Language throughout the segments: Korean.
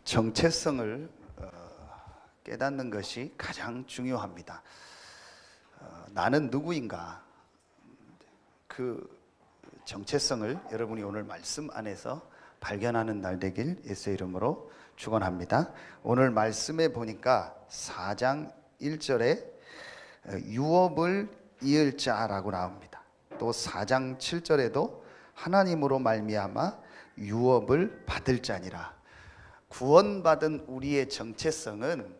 정체성을 깨닫는 것이 가장 중요합니다. 나는 누구인가? 그 정체성을 여러분이 오늘 말씀 안에서 발견하는 날 되길 예수의 이름으로 축원합니다. 오늘 말씀에 보니까 4장 1절에 유업을 이을 자라고 나옵니다. 또 4장 7절에도 하나님으로 말미암아 유업을 받을 자니라. 구원받은 우리의 정체성은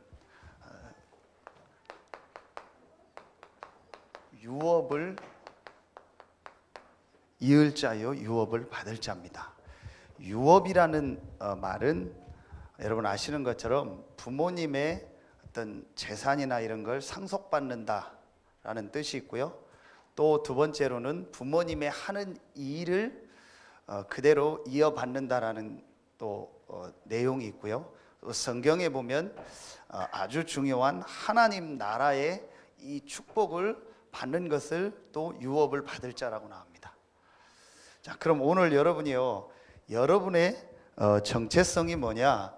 유업을 이을 자요 유업을 받을 자입니다. 유업이라는 말은 여러분 아시는 것처럼 부모님의 어떤 재산이나 이런 걸 상속받는다라는 뜻이 있고요. 또 두 번째로는 부모님의 하는 일을 그대로 이어받는다라는 또 내용이 있고요. 또 성경에 보면 아주 중요한 하나님 나라의 이 축복을 받는 것을 또 유업을 받을 자라고 나옵니다. 자, 그럼 오늘 여러분이요, 여러분의 정체성이 뭐냐?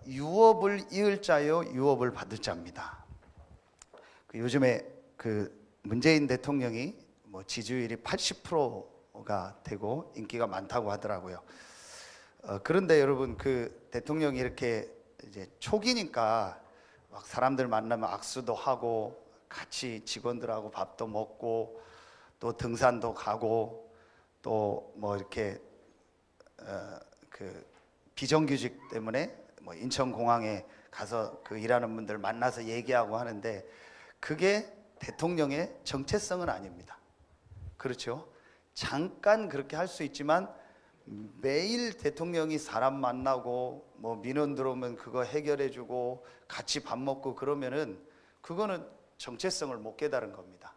유업을 이을 자요, 유업을 받을 자입니다. 요즘에 문재인 대통령이 지지율이 80%가 되고 인기가 많다고 하더라고요. 그런데 여러분 대통령이 이렇게 이제 초기니까 막 사람들 만나면 악수도 하고 같이 직원들하고 밥도 먹고 또 등산도 가고 또 이렇게 비정규직 때문에 인천공항에 가서 일하는 분들 만나서 얘기하고 하는데 그게 대통령의 정체성은 아닙니다. 그렇죠? 잠깐 그렇게 할 수 있지만 매일 대통령이 사람 만나고 민원 들어오면 그거 해결해주고 같이 밥 먹고 그러면은 그거는 정체성을 못 깨달은 겁니다.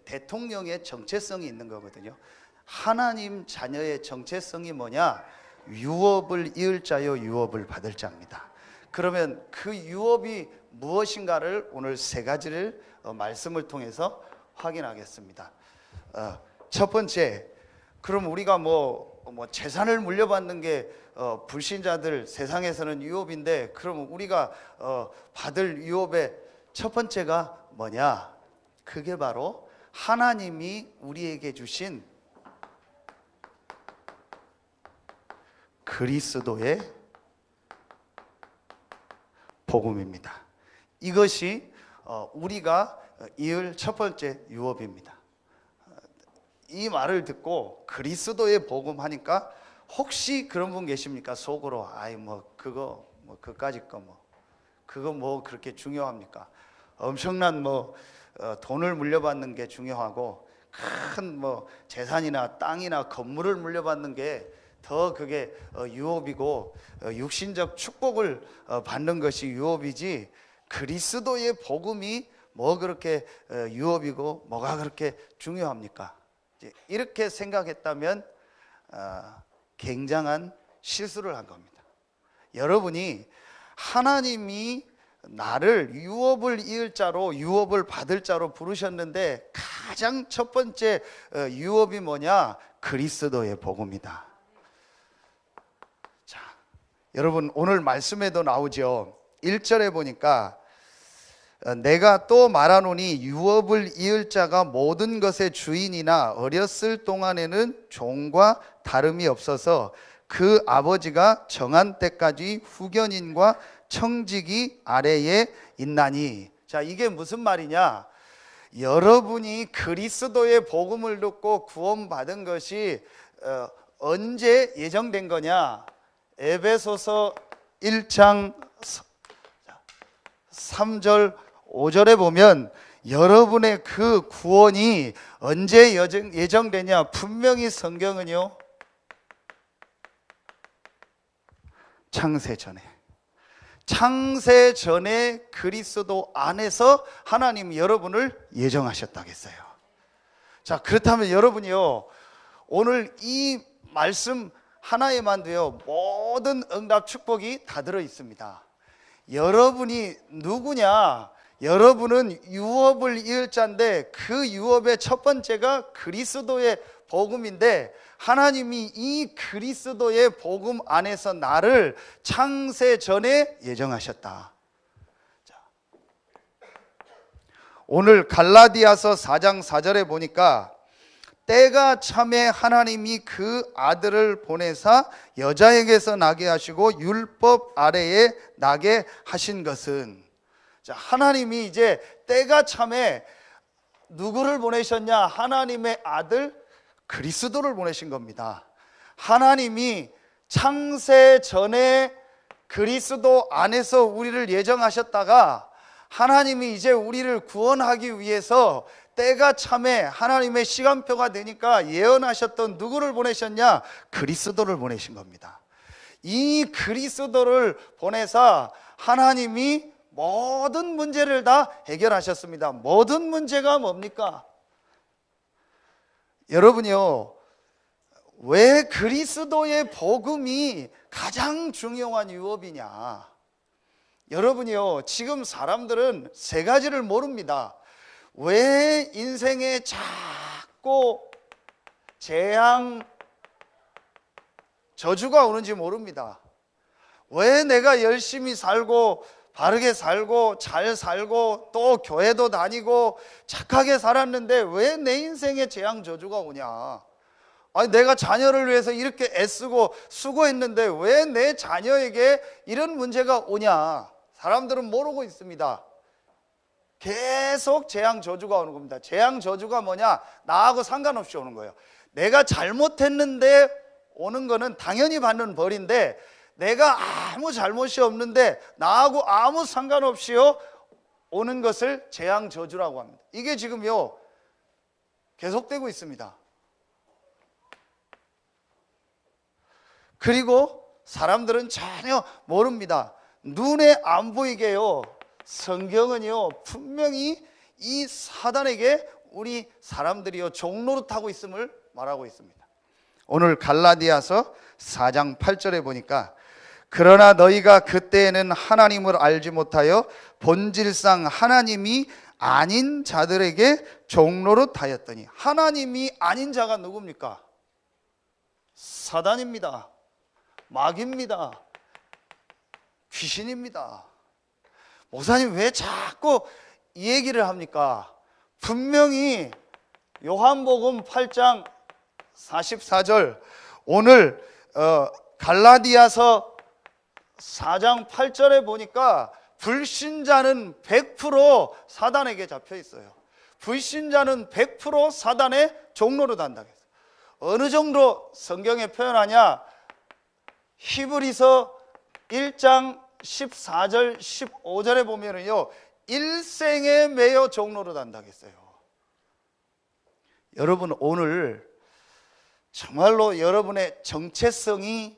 대통령의 정체성이 있는 거거든요. 하나님 자녀의 정체성이 뭐냐? 유업을 이을 자요 유업을 받을 자입니다. 그러면 그 유업이 무엇인가를 오늘 세 가지를 말씀을 통해서 확인하겠습니다. 첫 번째, 그럼 우리가 재산을 물려받는 게 불신자들 세상에서는 유업인데 그럼 우리가 받을 유업의 첫 번째가 뭐냐? 그게 바로 하나님이 우리에게 주신 그리스도의 복음입니다. 이것이 우리가 이을 첫 번째 유업입니다. 이 말을 듣고 그리스도의 복음 하니까 혹시 그런 분 계십니까? 속으로 그거 그까짓 거 그거 그렇게 중요합니까? 엄청난 돈을 물려받는 게 중요하고 큰 재산이나 땅이나 건물을 물려받는 게 더 그게 유업이고 육신적 축복을 받는 것이 유업이지 그리스도의 복음이 그렇게 유업이고 뭐가 그렇게 중요합니까? 이렇게 생각했다면 굉장한 실수를 한 겁니다. 여러분이 하나님이 나를 유업을 이을 자로 유업을 받을 자로 부르셨는데 가장 첫 번째 유업이 뭐냐? 그리스도의 복음이다. 자, 여러분 오늘 말씀에도 나오죠. 1절에 보니까 내가 또 말하노니 유업을 이을 자가 모든 것의 주인이나 어렸을 동안에는 종과 다름이 없어서 그 아버지가 정한 때까지 후견인과 청지기 아래에 있나니. 자, 이게 무슨 말이냐? 여러분이 그리스도의 복음을 듣고 구원받은 것이 언제 예정된 거냐? 에베소서 1장 3절 5절에 보면 여러분의 그 구원이 언제 예정되냐? 분명히 성경은요, 창세 전에 그리스도 안에서 하나님 여러분을 예정하셨다고 했어요. 자, 그렇다면 여러분이요, 오늘 이 말씀 하나에만 도요 모든 응답 축복이 다 들어 있습니다. 여러분이 누구냐? 여러분은 유업을 이을 자인데 그 유업의 첫 번째가 그리스도의 복음인데 하나님이 이 그리스도의 복음 안에서 나를 창세 전에 예정하셨다. 자, 오늘 갈라디아서 4장 4절에 보니까 때가 참에 하나님이 그 아들을 보내사 여자에게서 나게 하시고 율법 아래에 나게 하신 것은, 자, 하나님이 이제 때가 참에 누구를 보내셨냐? 하나님의 아들 그리스도를 보내신 겁니다. 하나님이 창세 전에 그리스도 안에서 우리를 예정하셨다가 하나님이 이제 우리를 구원하기 위해서 때가 참에 하나님의 시간표가 되니까 예언하셨던 누구를 보내셨냐? 그리스도를 보내신 겁니다. 이 그리스도를 보내사 하나님이 모든 문제를 다 해결하셨습니다. 모든 문제가 뭡니까? 여러분이요, 왜 그리스도의 복음이 가장 중요한 유업이냐? 여러분이요, 지금 사람들은 세 가지를 모릅니다. 왜 인생에 자꾸 재앙, 저주가 오는지 모릅니다. 왜 내가 열심히 살고 바르게 살고 잘 살고 또 교회도 다니고 착하게 살았는데 왜 내 인생에 재앙 저주가 오냐? 아니, 내가 자녀를 위해서 이렇게 애쓰고 수고했는데 왜 내 자녀에게 이런 문제가 오냐? 사람들은 모르고 있습니다. 계속 재앙 저주가 오는 겁니다. 재앙 저주가 뭐냐? 나하고 상관없이 오는 거예요. 내가 잘못했는데 오는 거는 당연히 받는 벌인데, 내가 아무 잘못이 없는데 나하고 아무 상관없이요 오는 것을 재앙 저주라고 합니다. 이게 지금요 계속되고 있습니다. 그리고 사람들은 전혀 모릅니다. 눈에 안 보이게요, 성경은요 분명히 이 사단에게 우리 사람들이요 종노릇하고 있음을 말하고 있습니다. 오늘 갈라디아서 4장 8절에 보니까 그러나 너희가 그때에는 하나님을 알지 못하여 본질상 하나님이 아닌 자들에게 종노릇하였더니, 하나님이 아닌 자가 누굽니까? 사단입니다. 마귀입니다. 귀신입니다. 목사님 왜 자꾸 이 얘기를 합니까? 분명히 요한복음 8장 44절, 오늘 갈라디아서 4장 8절에 보니까 불신자는 100% 사단에게 잡혀 있어요. 불신자는 100% 사단의 종로로 단다고 했어요. 어느 정도 성경에 표현하냐? 히브리서 1장 14절 15절에 보면은요 일생에 매여 종로로 단다고 했어요. 여러분, 오늘 정말로 여러분의 정체성이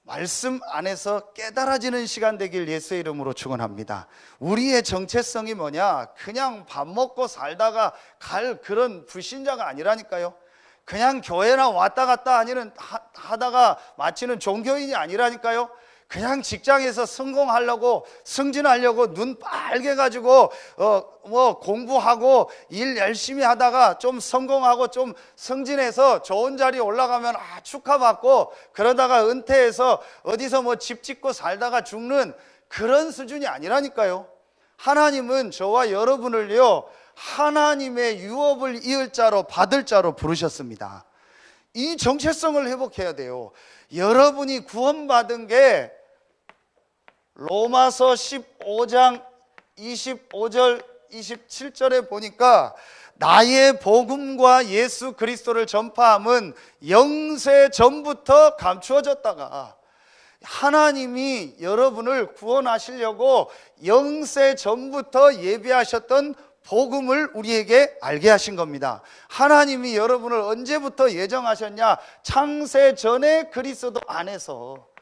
말씀 안에서 깨달아지는 시간 되길 예수의 이름으로 축원합니다. 우리의 정체성이 뭐냐? 그냥 밥 먹고 살다가 갈 그런 불신자가 아니라니까요. 그냥 교회나 왔다 갔다 하다가 마치는 종교인이 아니라니까요. 그냥 직장에서 성공하려고 승진하려고 눈 빨개 가지고 공부하고 일 열심히 하다가 좀 성공하고 좀 승진해서 좋은 자리에 올라가면 축하받고 그러다가 은퇴해서 어디서 집 짓고 살다가 죽는 그런 수준이 아니라니까요. 하나님은 저와 여러분을요 하나님의 유업을 이을 자로 받을 자로 부르셨습니다. 이 정체성을 회복해야 돼요. 여러분이 구원받은 게 로마서 15장 25절 27절에 보니까 나의 복음과 예수 그리스도를 전파함은 영세 전부터 감추어졌다가 하나님이 여러분을 구원하시려고 영세 전부터 예비하셨던 복음을 우리에게 알게 하신 겁니다. 하나님이 여러분을 언제부터 예정하셨냐? 창세 전에 그리스도 안에서.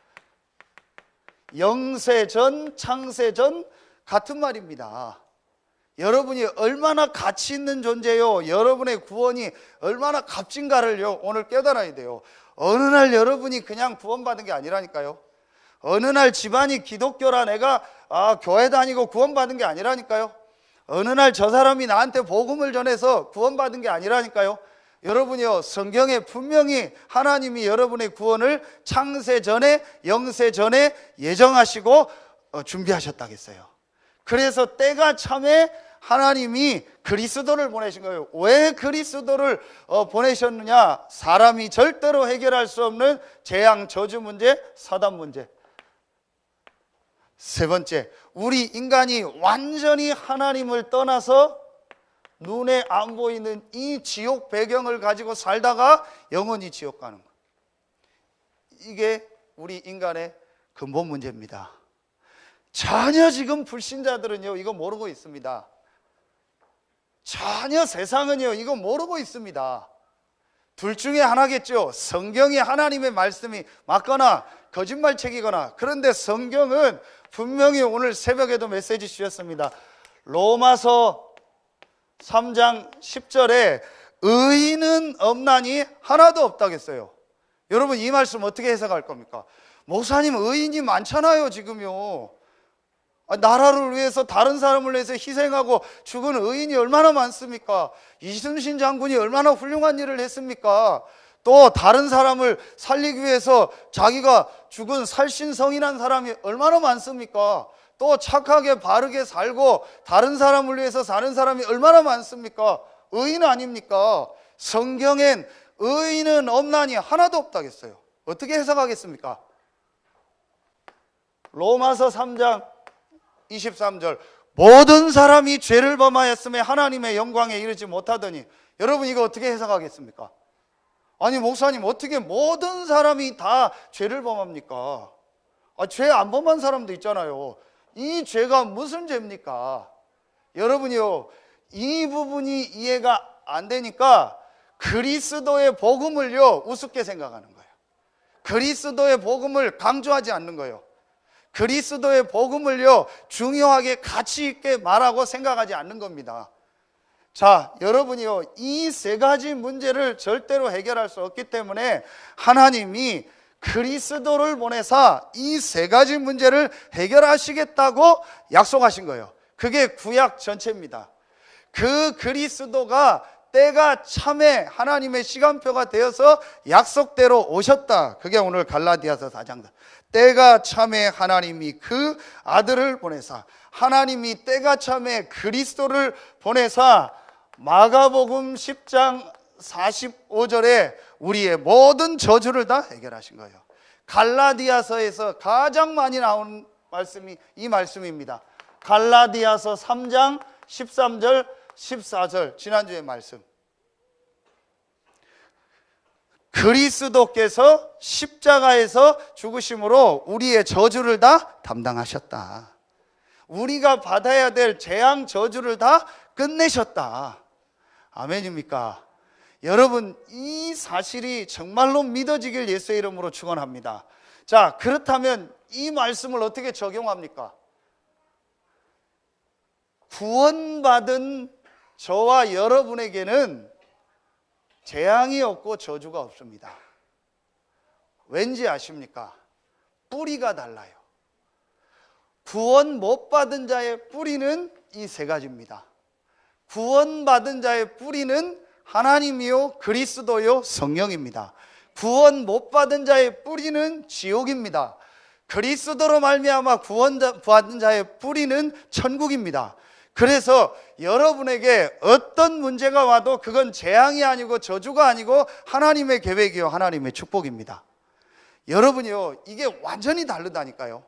영세 전, 창세 전 같은 말입니다. 여러분이 얼마나 가치 있는 존재요, 여러분의 구원이 얼마나 값진가를요 오늘 깨달아야 돼요. 어느 날 여러분이 그냥 구원받은 게 아니라니까요. 어느 날 집안이 기독교라 내가 교회 다니고 구원받은 게 아니라니까요. 어느 날 저 사람이 나한테 복음을 전해서 구원받은 게 아니라니까요. 여러분이요, 성경에 분명히 하나님이 여러분의 구원을 창세 전에, 영세 전에 예정하시고 준비하셨다겠어요. 그래서 때가 참에 하나님이 그리스도를 보내신 거예요. 왜 그리스도를 보내셨느냐? 사람이 절대로 해결할 수 없는 재앙, 저주 문제, 사단 문제. 세 번째, 우리 인간이 완전히 하나님을 떠나서 눈에 안 보이는 이 지옥 배경을 가지고 살다가 영원히 지옥 가는 것. 이게 우리 인간의 근본 문제입니다. 전혀 지금 불신자들은요, 이거 모르고 있습니다. 전혀 세상은요, 이거 모르고 있습니다. 둘 중에 하나겠죠. 성경이 하나님의 말씀이 맞거나 거짓말책이거나. 그런데 성경은 분명히 오늘 새벽에도 메시지 주셨습니다. 로마서 3장 10절에 의인은 없나니 하나도 없다겠어요. 여러분, 이 말씀 어떻게 해석할 겁니까? 목사님, 의인이 많잖아요 지금요. 나라를 위해서, 다른 사람을 위해서 희생하고 죽은 의인이 얼마나 많습니까? 이순신 장군이 얼마나 훌륭한 일을 했습니까? 또 다른 사람을 살리기 위해서 자기가 죽은 살신성인한 사람이 얼마나 많습니까? 또 착하게 바르게 살고 다른 사람을 위해서 사는 사람이 얼마나 많습니까? 의인 아닙니까? 성경엔 의인은 없나니 하나도 없다겠어요. 어떻게 해석하겠습니까? 로마서 3장 23절, 모든 사람이 죄를 범하였음에 하나님의 영광에 이르지 못하더니. 여러분, 이거 어떻게 해석하겠습니까? 아니 목사님, 어떻게 모든 사람이 다 죄를 범합니까? 죄 안 범한 사람도 있잖아요. 이 죄가 무슨 죄입니까? 여러분이요, 이 부분이 이해가 안 되니까 그리스도의 복음을요 우습게 생각하는 거예요. 그리스도의 복음을 강조하지 않는 거예요. 그리스도의 복음을요 중요하게 가치 있게 말하고 생각하지 않는 겁니다. 자, 여러분이요, 이 세 가지 문제를 절대로 해결할 수 없기 때문에 하나님이 그리스도를 보내사 이 세 가지 문제를 해결하시겠다고 약속하신 거예요. 그게 구약 전체입니다. 그 그리스도가 때가 참에 하나님의 시간표가 되어서 약속대로 오셨다. 그게 오늘 갈라디아서 4장. 때가 참에 하나님이 그 아들을 보내사, 하나님이 때가 참에 그리스도를 보내사 마가복음 10장 45절에 우리의 모든 저주를 다 해결하신 거예요. 갈라디아서에서 가장 많이 나오는 말씀이 이 말씀입니다. 갈라디아서 3장 13절 14절, 지난주의 말씀. 그리스도께서 십자가에서 죽으심으로 우리의 저주를 다 담당하셨다. 우리가 받아야 될 재앙 저주를 다 끝내셨다. 아멘입니까? 여러분, 이 사실이 정말로 믿어지길 예수의 이름으로 축원합니다. 자, 그렇다면 이 말씀을 어떻게 적용합니까? 구원받은 저와 여러분에게는 재앙이 없고 저주가 없습니다. 왠지 아십니까? 뿌리가 달라요. 구원 못 받은 자의 뿌리는 이 세 가지입니다. 구원받은 자의 뿌리는 하나님이요 그리스도요 성령입니다. 구원 못 받은 자의 뿌리는 지옥입니다. 그리스도로 말미암아 구원받은 자의 뿌리는 천국입니다. 그래서 여러분에게 어떤 문제가 와도 그건 재앙이 아니고 저주가 아니고 하나님의 계획이요 하나님의 축복입니다. 여러분이요, 이게 완전히 다르다니까요.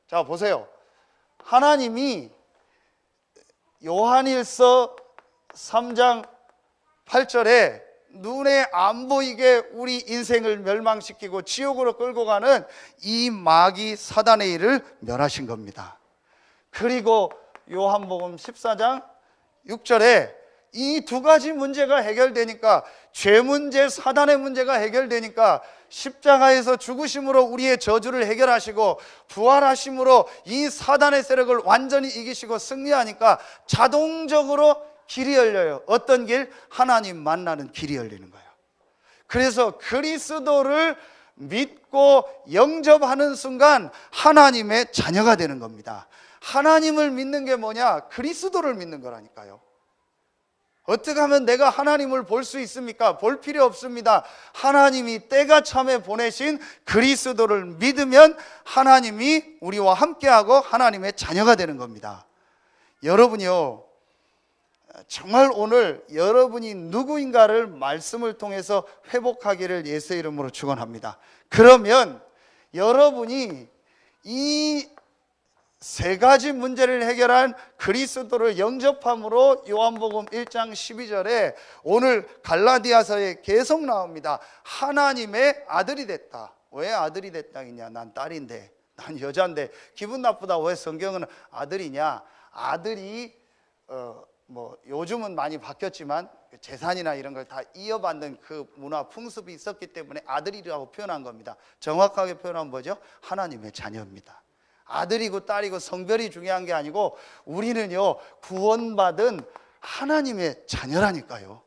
자, 보세요. 하나님이 요한일서 3장 8절에 눈에 안 보이게 우리 인생을 멸망시키고 지옥으로 끌고 가는 이 마귀 사단의 일을 멸하신 겁니다. 그리고 요한복음 14장 6절에 이 두 가지 문제가 해결되니까, 죄 문제, 사단의 문제가 해결되니까 십자가에서 죽으심으로 우리의 저주를 해결하시고 부활하심으로 이 사단의 세력을 완전히 이기시고 승리하니까 자동적으로 길이 열려요. 어떤 길? 하나님 만나는 길이 열리는 거예요. 그래서 그리스도를 믿고 영접하는 순간 하나님의 자녀가 되는 겁니다. 하나님을 믿는 게 뭐냐? 그리스도를 믿는 거라니까요. 어떻게 하면 내가 하나님을 볼 수 있습니까? 볼 필요 없습니다. 하나님이 때가 참에 보내신 그리스도를 믿으면 하나님이 우리와 함께하고 하나님의 자녀가 되는 겁니다. 여러분이요, 정말 오늘 여러분이 누구인가를 말씀을 통해서 회복하기를 예수의 이름으로 축원합니다. 그러면 여러분이 이 세 가지 문제를 해결한 그리스도를 영접함으로 요한복음 1장 12절에 오늘 갈라디아서에 계속 나옵니다. 하나님의 아들이 됐다. 왜 아들이 됐다냐? 난 딸인데, 난 여자인데 기분 나쁘다. 왜 성경은 아들이냐? 아들이 요즘은 많이 바뀌었지만 재산이나 이런 걸 다 이어받는 그 문화 풍습이 있었기 때문에 아들이라고 표현한 겁니다. 정확하게 표현하면 뭐죠? 하나님의 자녀입니다. 아들이고 딸이고 성별이 중요한 게 아니고 우리는요, 구원받은 하나님의 자녀라니까요.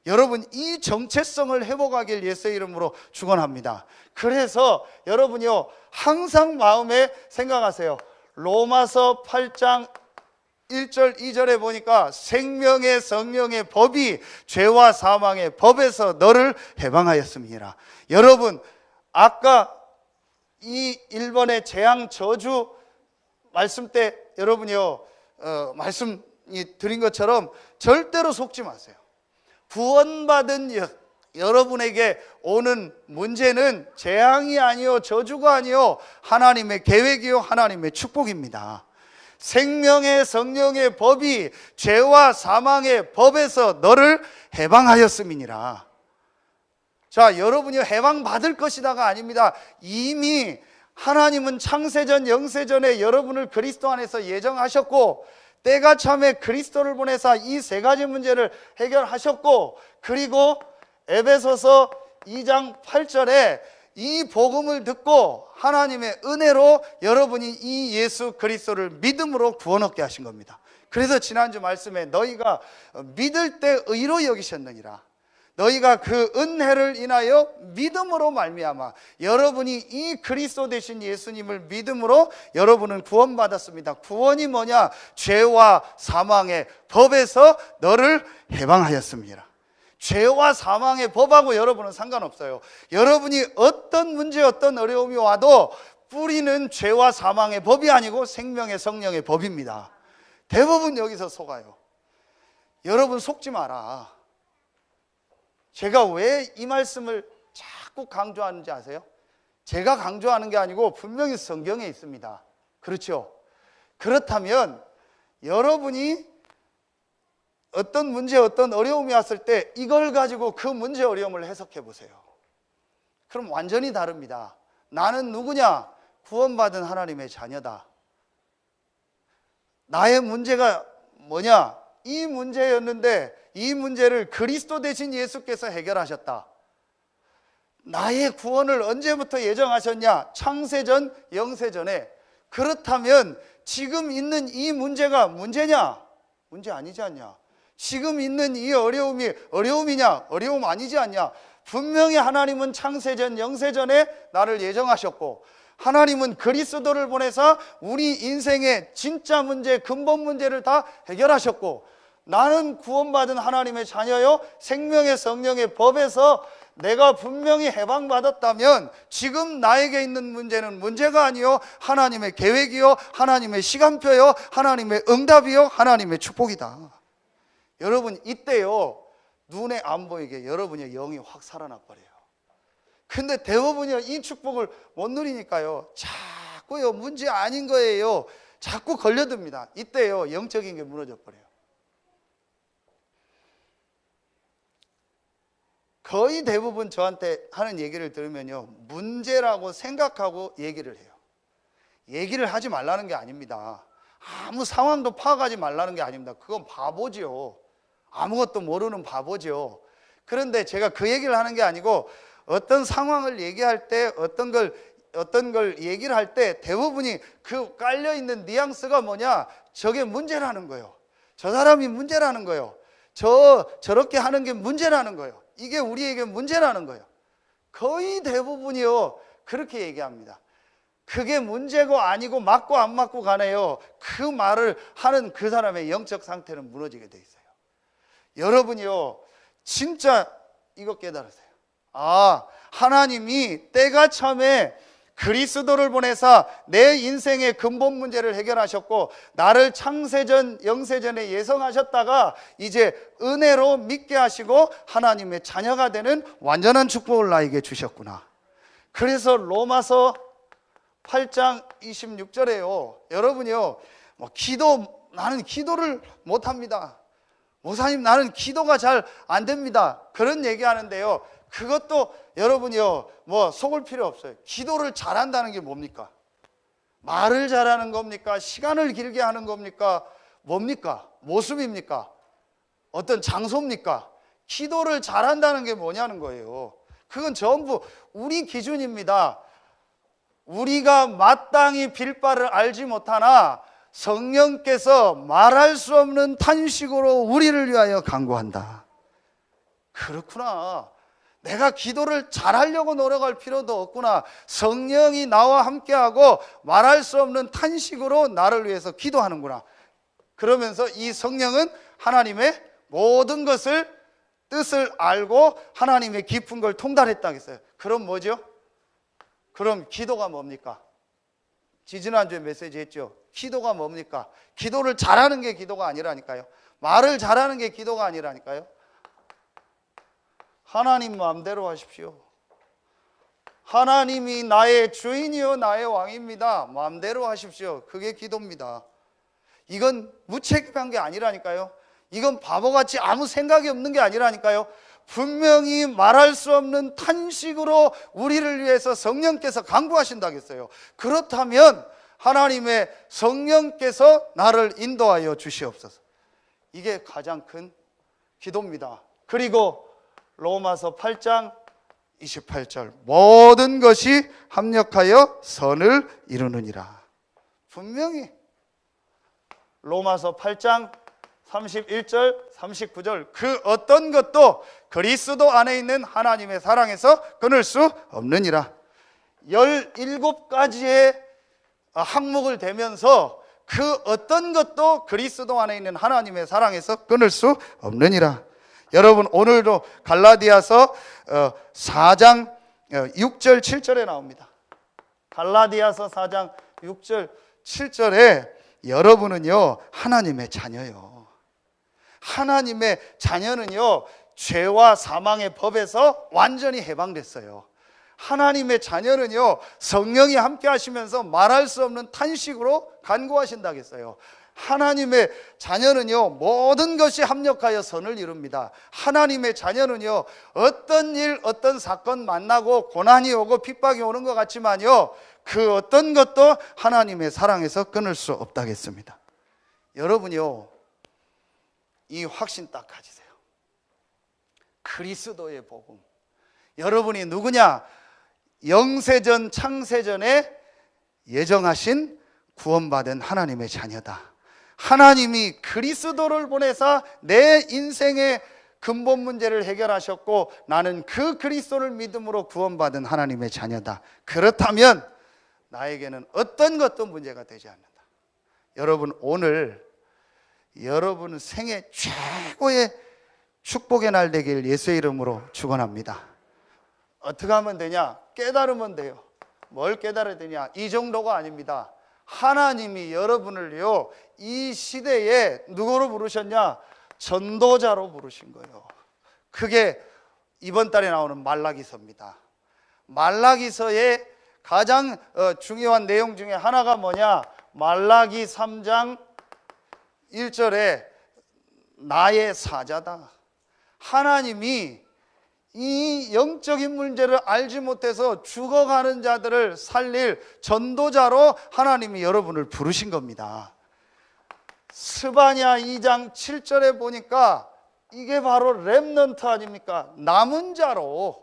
여러분, 이 정체성을 회복하길 예수의 이름으로 축원합니다. 그래서 여러분요, 항상 마음에 생각하세요. 로마서 8장 1절 2절에 보니까 생명의 성령의 법이 죄와 사망의 법에서 너를 해방하였음이니라. 여러분, 아까 이 1번의 재앙 저주 말씀 때 여러분이요, 말씀이 드린 것처럼 절대로 속지 마세요. 구원받은 여러분에게 오는 문제는 재앙이 아니요, 저주가 아니요, 하나님의 계획이요, 하나님의 축복입니다. 생명의 성령의 법이 죄와 사망의 법에서 너를 해방하였음이니라. 자, 여러분이 해방받을 것이다가 아닙니다. 이미 하나님은 창세전 영세전에 여러분을 그리스도 안에서 예정하셨고, 때가 참에 그리스도를 보내사 이 세 가지 문제를 해결하셨고, 그리고 에베소서 2장 8절에 이 복음을 듣고 하나님의 은혜로 여러분이 이 예수 그리스도를 믿음으로 구원 얻게 하신 겁니다. 그래서 지난주 말씀에 너희가 믿을 때 의로 여기셨느니라. 너희가 그 은혜를 인하여 믿음으로 말미암아 여러분이 이 그리스도 되신 예수님을 믿음으로 여러분은 구원받았습니다. 구원이 뭐냐? 죄와 사망의 법에서 너를 해방하였습니다. 죄와 사망의 법하고 여러분은 상관없어요. 여러분이 어떤 문제, 어떤 어려움이 와도 뿌리는 죄와 사망의 법이 아니고 생명의 성령의 법입니다. 대부분 여기서 속아요. 여러분 속지 마라. 제가 왜 이 말씀을 자꾸 강조하는지 아세요? 제가 강조하는 게 아니고 분명히 성경에 있습니다. 그렇죠? 그렇다면 여러분이 어떤 문제, 어떤 어려움이 왔을 때 이걸 가지고 그 문제, 어려움을 해석해 보세요. 그럼 완전히 다릅니다. 나는 누구냐? 구원받은 하나님의 자녀다. 나의 문제가 뭐냐? 이 문제였는데 이 문제를 그리스도 대신 예수께서 해결하셨다. 나의 구원을 언제부터 예정하셨냐? 창세전, 영세전에. 그렇다면 지금 있는 이 문제가 문제냐? 문제 아니지 않냐? 지금 있는 이 어려움이 어려움이냐? 어려움 아니지 않냐? 분명히 하나님은 창세전, 영세전에 나를 예정하셨고, 하나님은 그리스도를 보내서 우리 인생의 진짜 문제, 근본 문제를 다 해결하셨고, 나는 구원받은 하나님의 자녀요, 생명의 성령의 법에서 내가 분명히 해방받았다면 지금 나에게 있는 문제는 문제가 아니요, 하나님의 계획이요, 하나님의 시간표요, 하나님의 응답이요, 하나님의 축복이다. 여러분, 이때요, 눈에 안 보이게 여러분의 영이 확 살아나 버려요. 근데 대부분이 이 축복을 못 누리니까요, 자꾸요, 문제 아닌 거예요, 자꾸 걸려듭니다. 이때요, 영적인 게 무너져 버려요. 거의 대부분 저한테 하는 얘기를 들으면요, 문제라고 생각하고 얘기를 해요. 얘기를 하지 말라는 게 아닙니다. 아무 상황도 파악하지 말라는 게 아닙니다. 그건 바보죠. 아무것도 모르는 바보죠. 그런데 제가 그 얘기를 하는 게 아니고, 어떤 상황을 얘기할 때, 어떤 걸 얘기를 할 때 대부분이 그 깔려있는 뉘앙스가 뭐냐? 저게 문제라는 거예요. 저 사람이 문제라는 거예요. 저렇게 하는 게 문제라는 거예요. 이게 우리에게 문제라는 거예요. 거의 대부분이요, 그렇게 얘기합니다. 그게 문제고 아니고 맞고 안 맞고 가네요. 그 말을 하는 그 사람의 영적 상태는 무너지게 돼 있어요. 여러분이요, 진짜 이거 깨달으세요. 하나님이 때가 참에 그리스도를 보내사 내 인생의 근본 문제를 해결하셨고 나를 창세전 영세전에 예성하셨다가 이제 은혜로 믿게 하시고 하나님의 자녀가 되는 완전한 축복을 나에게 주셨구나. 그래서 로마서 8장 26절에요 여러분이요, 나는 기도를 못합니다, 목사님 나는 기도가 잘 안 됩니다, 그런 얘기하는데요, 그것도 여러분이요 속을 필요 없어요. 기도를 잘한다는 게 뭡니까? 말을 잘하는 겁니까? 시간을 길게 하는 겁니까? 뭡니까? 모습입니까? 어떤 장소입니까? 기도를 잘한다는 게 뭐냐는 거예요. 그건 전부 우리 기준입니다. 우리가 마땅히 빌 바를 알지 못하나 성령께서 말할 수 없는 탄식으로 우리를 위하여 간구한다. 그렇구나, 내가 기도를 잘하려고 노력할 필요도 없구나. 성령이 나와 함께하고 말할 수 없는 탄식으로 나를 위해서 기도하는구나. 그러면서 이 성령은 하나님의 모든 것을 뜻을 알고 하나님의 깊은 걸 통달했다 했어요. 그럼 뭐죠? 그럼 기도가 뭡니까? 지지난주에 메시지 했죠. 기도가 뭡니까? 기도를 잘하는 게 기도가 아니라니까요. 말을 잘하는 게 기도가 아니라니까요. 하나님 마음대로 하십시오. 하나님이 나의 주인이요 나의 왕입니다, 마음대로 하십시오. 그게 기도입니다. 이건 무책임한 게 아니라니까요. 이건 바보같이 아무 생각이 없는 게 아니라니까요. 분명히 말할 수 없는 탄식으로 우리를 위해서 성령께서 간구하신다겠어요. 그렇다면 하나님의 성령께서 나를 인도하여 주시옵소서. 이게 가장 큰 기도입니다. 그리고 로마서 8장 28절, 모든 것이 합력하여 선을 이루느니라. 분명히 로마서 8장 31절 39절, 그 어떤 것도 그리스도 안에 있는 하나님의 사랑에서 끊을 수 없느니라. 17가지의 항목을 대면서 그 어떤 것도 그리스도 안에 있는 하나님의 사랑에서 끊을 수 없느니라. 여러분, 오늘도 갈라디아서 4장 6절 7절에 나옵니다. 갈라디아서 4장 6절 7절에 여러분은요 하나님의 자녀요. 하나님의 자녀는요 죄와 사망의 법에서 완전히 해방됐어요. 하나님의 자녀는요 성령이 함께 하시면서 말할 수 없는 탄식으로 간구하신다겠어요. 하나님의 자녀는요 모든 것이 합력하여 선을 이룹니다. 하나님의 자녀는요 어떤 일 어떤 사건 만나고 고난이 오고 핍박이 오는 것 같지만요 그 어떤 것도 하나님의 사랑에서 끊을 수 없다겠습니다. 여러분요 이 확신 딱 가지세요. 그리스도의 복음. 여러분이 누구냐? 영세전 창세전에 예정하신 구원받은 하나님의 자녀다. 하나님이 그리스도를 보내사 내 인생의 근본 문제를 해결하셨고 나는 그 그리스도를 믿음으로 구원받은 하나님의 자녀다. 그렇다면 나에게는 어떤 것도 문제가 되지 않는다. 여러분, 오늘 여러분 생애 최고의 축복의 날 되길 예수의 이름으로 축원합니다. 어떻게 하면 되냐? 깨달으면 돼요. 뭘 깨달아야 되냐? 이 정도가 아닙니다. 하나님이 여러분을요 이 시대에 누구로 부르셨냐? 전도자로 부르신 거예요. 그게 이번 달에 나오는 말라기서입니다. 말라기서의 가장 중요한 내용 중에 하나가 뭐냐? 말라기 3장 1절에 나의 사자다. 하나님이 이 영적인 문제를 알지 못해서 죽어가는 자들을 살릴 전도자로 하나님이 여러분을 부르신 겁니다. 스바냐 2장 7절에 보니까 이게 바로 렘넌트 아닙니까? 남은 자로.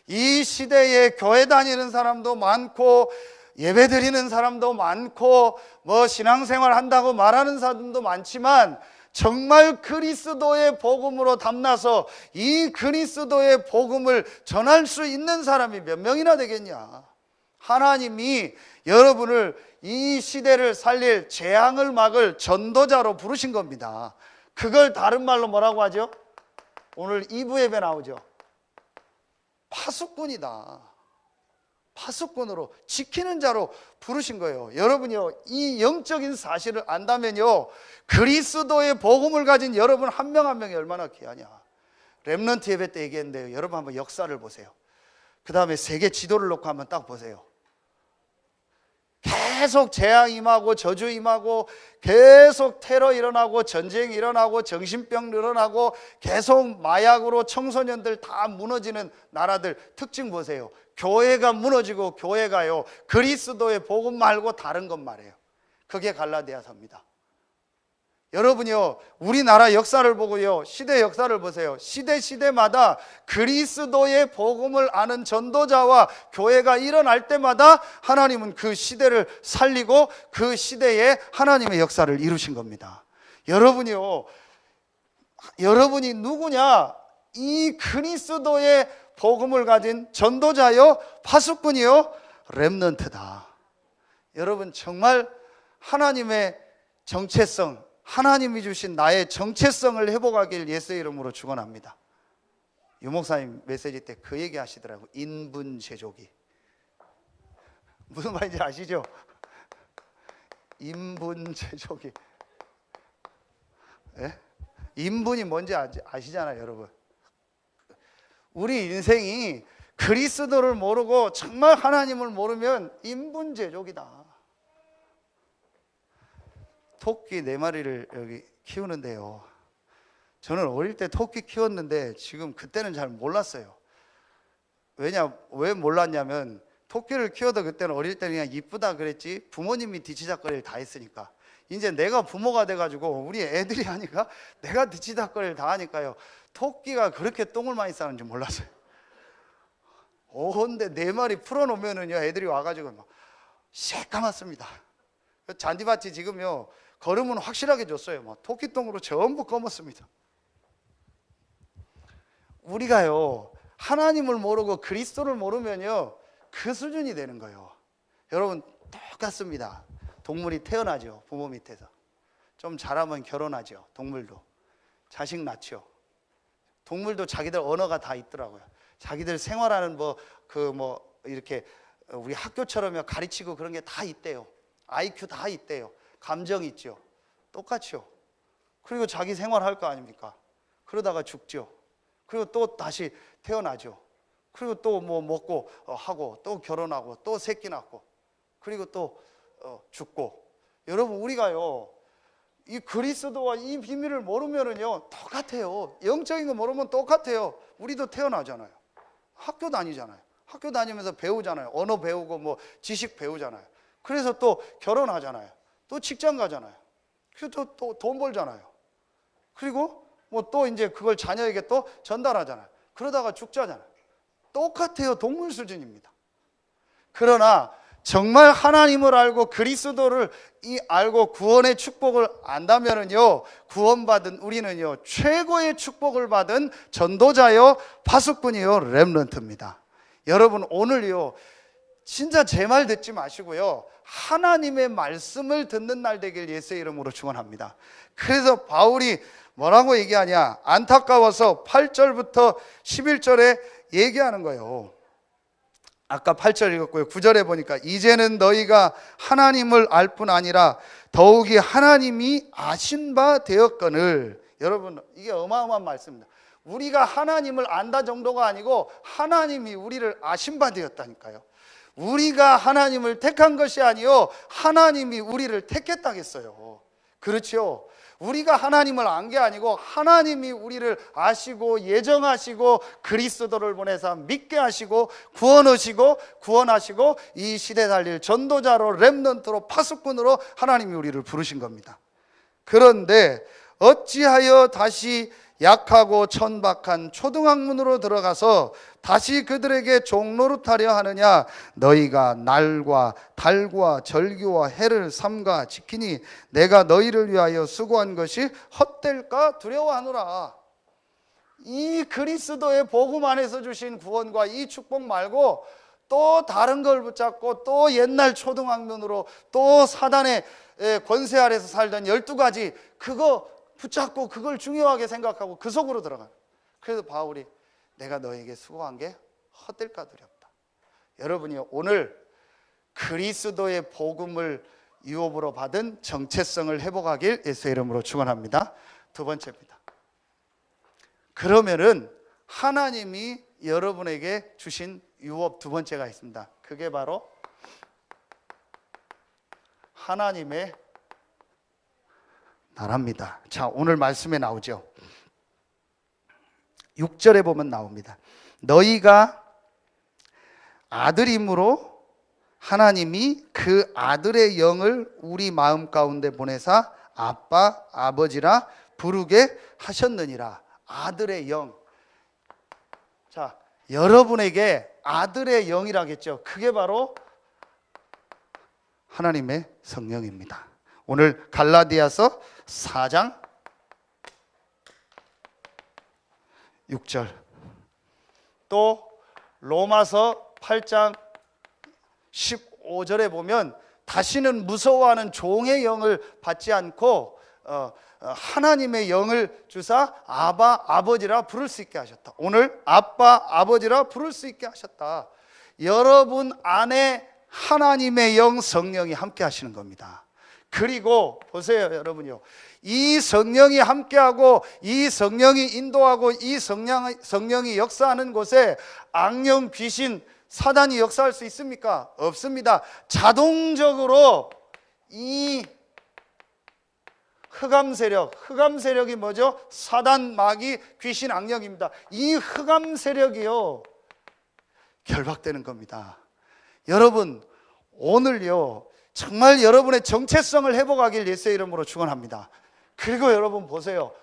이 시대에 교회 다니는 사람도 많고 예배 드리는 사람도 많고 뭐 신앙생활 한다고 말하는 사람도 많지만 정말 그리스도의 복음으로 담나서 이 그리스도의 복음을 전할 수 있는 사람이 몇 명이나 되겠냐? 하나님이 여러분을 이 시대를 살릴 재앙을 막을 전도자로 부르신 겁니다. 그걸 다른 말로 뭐라고 하죠? 오늘 2부 예배 나오죠. 파수꾼이다. 파수꾼으로 지키는 자로 부르신 거예요. 여러분요, 이 영적인 사실을 안다면요, 그리스도의 복음을 가진 여러분 한 명 한 명이 얼마나 귀하냐. 렘넌트 예배 때 얘기했는데요, 여러분 한번 역사를 보세요. 그 다음에 세계 지도를 놓고 한번 딱 보세요. 계속 재앙 임하고 저주 임하고 계속 테러 일어나고 전쟁 일어나고 정신병 일어나고 계속 마약으로 청소년들 다 무너지는 나라들 특징 보세요. 교회가 무너지고 교회가요, 그리스도의 복음 말고 다른 것 말이에요. 그게 갈라디아서입니다. 여러분이요, 우리나라 역사를 보고요, 시대 역사를 보세요. 시대마다 그리스도의 복음을 아는 전도자와 교회가 일어날 때마다 하나님은 그 시대를 살리고 그 시대에 하나님의 역사를 이루신 겁니다. 여러분이요, 여러분이 누구냐? 이 그리스도의 복음을 가진 전도자요, 파수꾼이요, 렘넌트다. 여러분 정말 하나님의 정체성, 하나님이 주신 나의 정체성을 회복하길 예수의 이름으로 축원합니다. 유목사님 메시지 때 그 얘기 하시더라고요. 인분제조기. 무슨 말인지 아시죠? 인분제조기. 예? 인분이 뭔지 아시잖아요, 여러분. 우리 인생이 그리스도를 모르고 정말 하나님을 모르면 인분제조기다. 토끼 4마리를 여기 키우는데요, 저는 어릴 때 토끼 키웠는데 지금 그때는 잘 몰랐어요. 왜 몰랐냐면 토끼를 키워도 그때는 어릴 때는 그냥 이쁘다 그랬지 부모님이 뒤치다거리를 다 했으니까. 이제 내가 부모가 돼가지고 우리 애들이 하니까 내가 뒤치다거리를 다 하니까요, 토끼가 그렇게 똥을 많이 싸는지 몰랐어요. 근데 4마리 풀어놓으면은요, 애들이 와가지고 막 새까맣습니다. 잔디밭이 지금요, 걸음은 확실하게 줬어요. 막 토끼똥으로 전부 검었습니다. 우리가요, 하나님을 모르고 그리스도를 모르면요, 그 수준이 되는 거예요. 여러분 똑같습니다. 동물이 태어나죠. 부모 밑에서 좀 자라면 결혼하죠. 동물도 자식 낳죠. 동물도 자기들 언어가 다 있더라고요. 자기들 생활하는 이렇게 우리 학교처럼 가르치고 그런 게 다 있대요. IQ 다 있대요. 감정 있죠. 똑같죠. 그리고 자기 생활할 거 아닙니까? 그러다가 죽죠. 그리고 또 다시 태어나죠. 그리고 또 뭐 먹고 하고 또 결혼하고 또 새끼 낳고 그리고 또 죽고. 여러분 우리가요, 이 그리스도와 이 비밀을 모르면은요 똑같아요. 영적인 거 모르면 똑같아요. 우리도 태어나잖아요. 학교 다니잖아요. 학교 다니면서 배우잖아요. 언어 배우고 뭐 지식 배우잖아요. 그래서 또 결혼하잖아요. 또 직장 가잖아요. 그래서 또 돈 벌잖아요. 그리고 뭐 또 이제 그걸 자녀에게 또 전달하잖아요. 그러다가 죽자잖아요. 똑같아요. 동물 수준입니다. 그러나 정말 하나님을 알고 그리스도를 알고 구원의 축복을 안다면은요, 구원받은 우리는요, 최고의 축복을 받은 전도자요, 파수꾼이요, 렘넌트입니다. 여러분 오늘요, 진짜 제 말 듣지 마시고요, 하나님의 말씀을 듣는 날 되길 예수의 이름으로 축원합니다. 그래서 바울이 뭐라고 얘기하냐, 안타까워서 8절부터 11절에 얘기하는 거예요. 아까 8절 읽었고요. 9절에 보니까 이제는 너희가 하나님을 알 뿐 아니라 더욱이 하나님이 아신 바 되었거늘. 여러분 이게 어마어마한 말씀입니다. 우리가 하나님을 안다 정도가 아니고 하나님이 우리를 아신 바 되었다니까요. 우리가 하나님을 택한 것이 아니요, 하나님이 우리를 택했다 했어요. 그렇죠? 우리가 하나님을 안 게 아니고 하나님이 우리를 아시고 예정하시고 그리스도를 보내서 믿게 하시고 구원하시고 이 시대 살릴 전도자로, 렘넌트로, 파수꾼으로 하나님이 우리를 부르신 겁니다. 그런데 어찌하여 다시 약하고 천박한 초등학문으로 들어가서 다시 그들에게 종노릇하려 하느냐? 너희가 날과 달과 절기와 해를 삼가 지키니 내가 너희를 위하여 수고한 것이 헛될까 두려워하노라. 이 그리스도의 복음 안에서 주신 구원과 이 축복 말고 또 다른 걸 붙잡고 또 옛날 초등학문으로 또 사단의 권세 아래서 살던 12가지 그거 붙잡고 그걸 중요하게 생각하고 그 속으로 들어가요. 그래서 바울이 내가 너에게 수고한 게 헛될까 두렵다. 여러분이 오늘 그리스도의 복음을 유업으로 받은 정체성을 회복하길 예수의 이름으로 축원합니다. 두 번째입니다. 그러면은 하나님이 여러분에게 주신 유업 두 번째가 있습니다. 그게 바로 하나님의 나라입니다. 자, 오늘 말씀에 나오죠. 6절에 보면 나옵니다. 너희가 아들임으로 하나님이 그 아들의 영을 우리 마음 가운데 보내사 아빠, 아버지라 부르게 하셨느니라. 아들의 영. 자, 여러분에게 아들의 영이라겠죠. 그게 바로 하나님의 성령입니다. 오늘 갈라디아서 4장 6절, 또 로마서 8장 15절에 보면 다시는 무서워하는 종의 영을 받지 않고 하나님의 영을 주사 아바, 아버지라 부를 수 있게 하셨다. 오늘 아빠, 아버지라 부를 수 있게 하셨다. 여러분 안에 하나님의 영, 성령이 함께 하시는 겁니다. 그리고 보세요, 여러분요. 이 성령이 함께하고 이 성령이 인도하고 이 성령이 역사하는 곳에 악령, 귀신, 사단이 역사할 수 있습니까? 없습니다. 자동적으로 이 흑암 세력이 뭐죠? 사단, 마귀, 귀신, 악령입니다. 이 흑암 세력이요 결박되는 겁니다. 여러분 오늘요 정말 여러분의 정체성을 회복하길 예수의 이름으로 축원합니다. 그리고 여러분 보세요.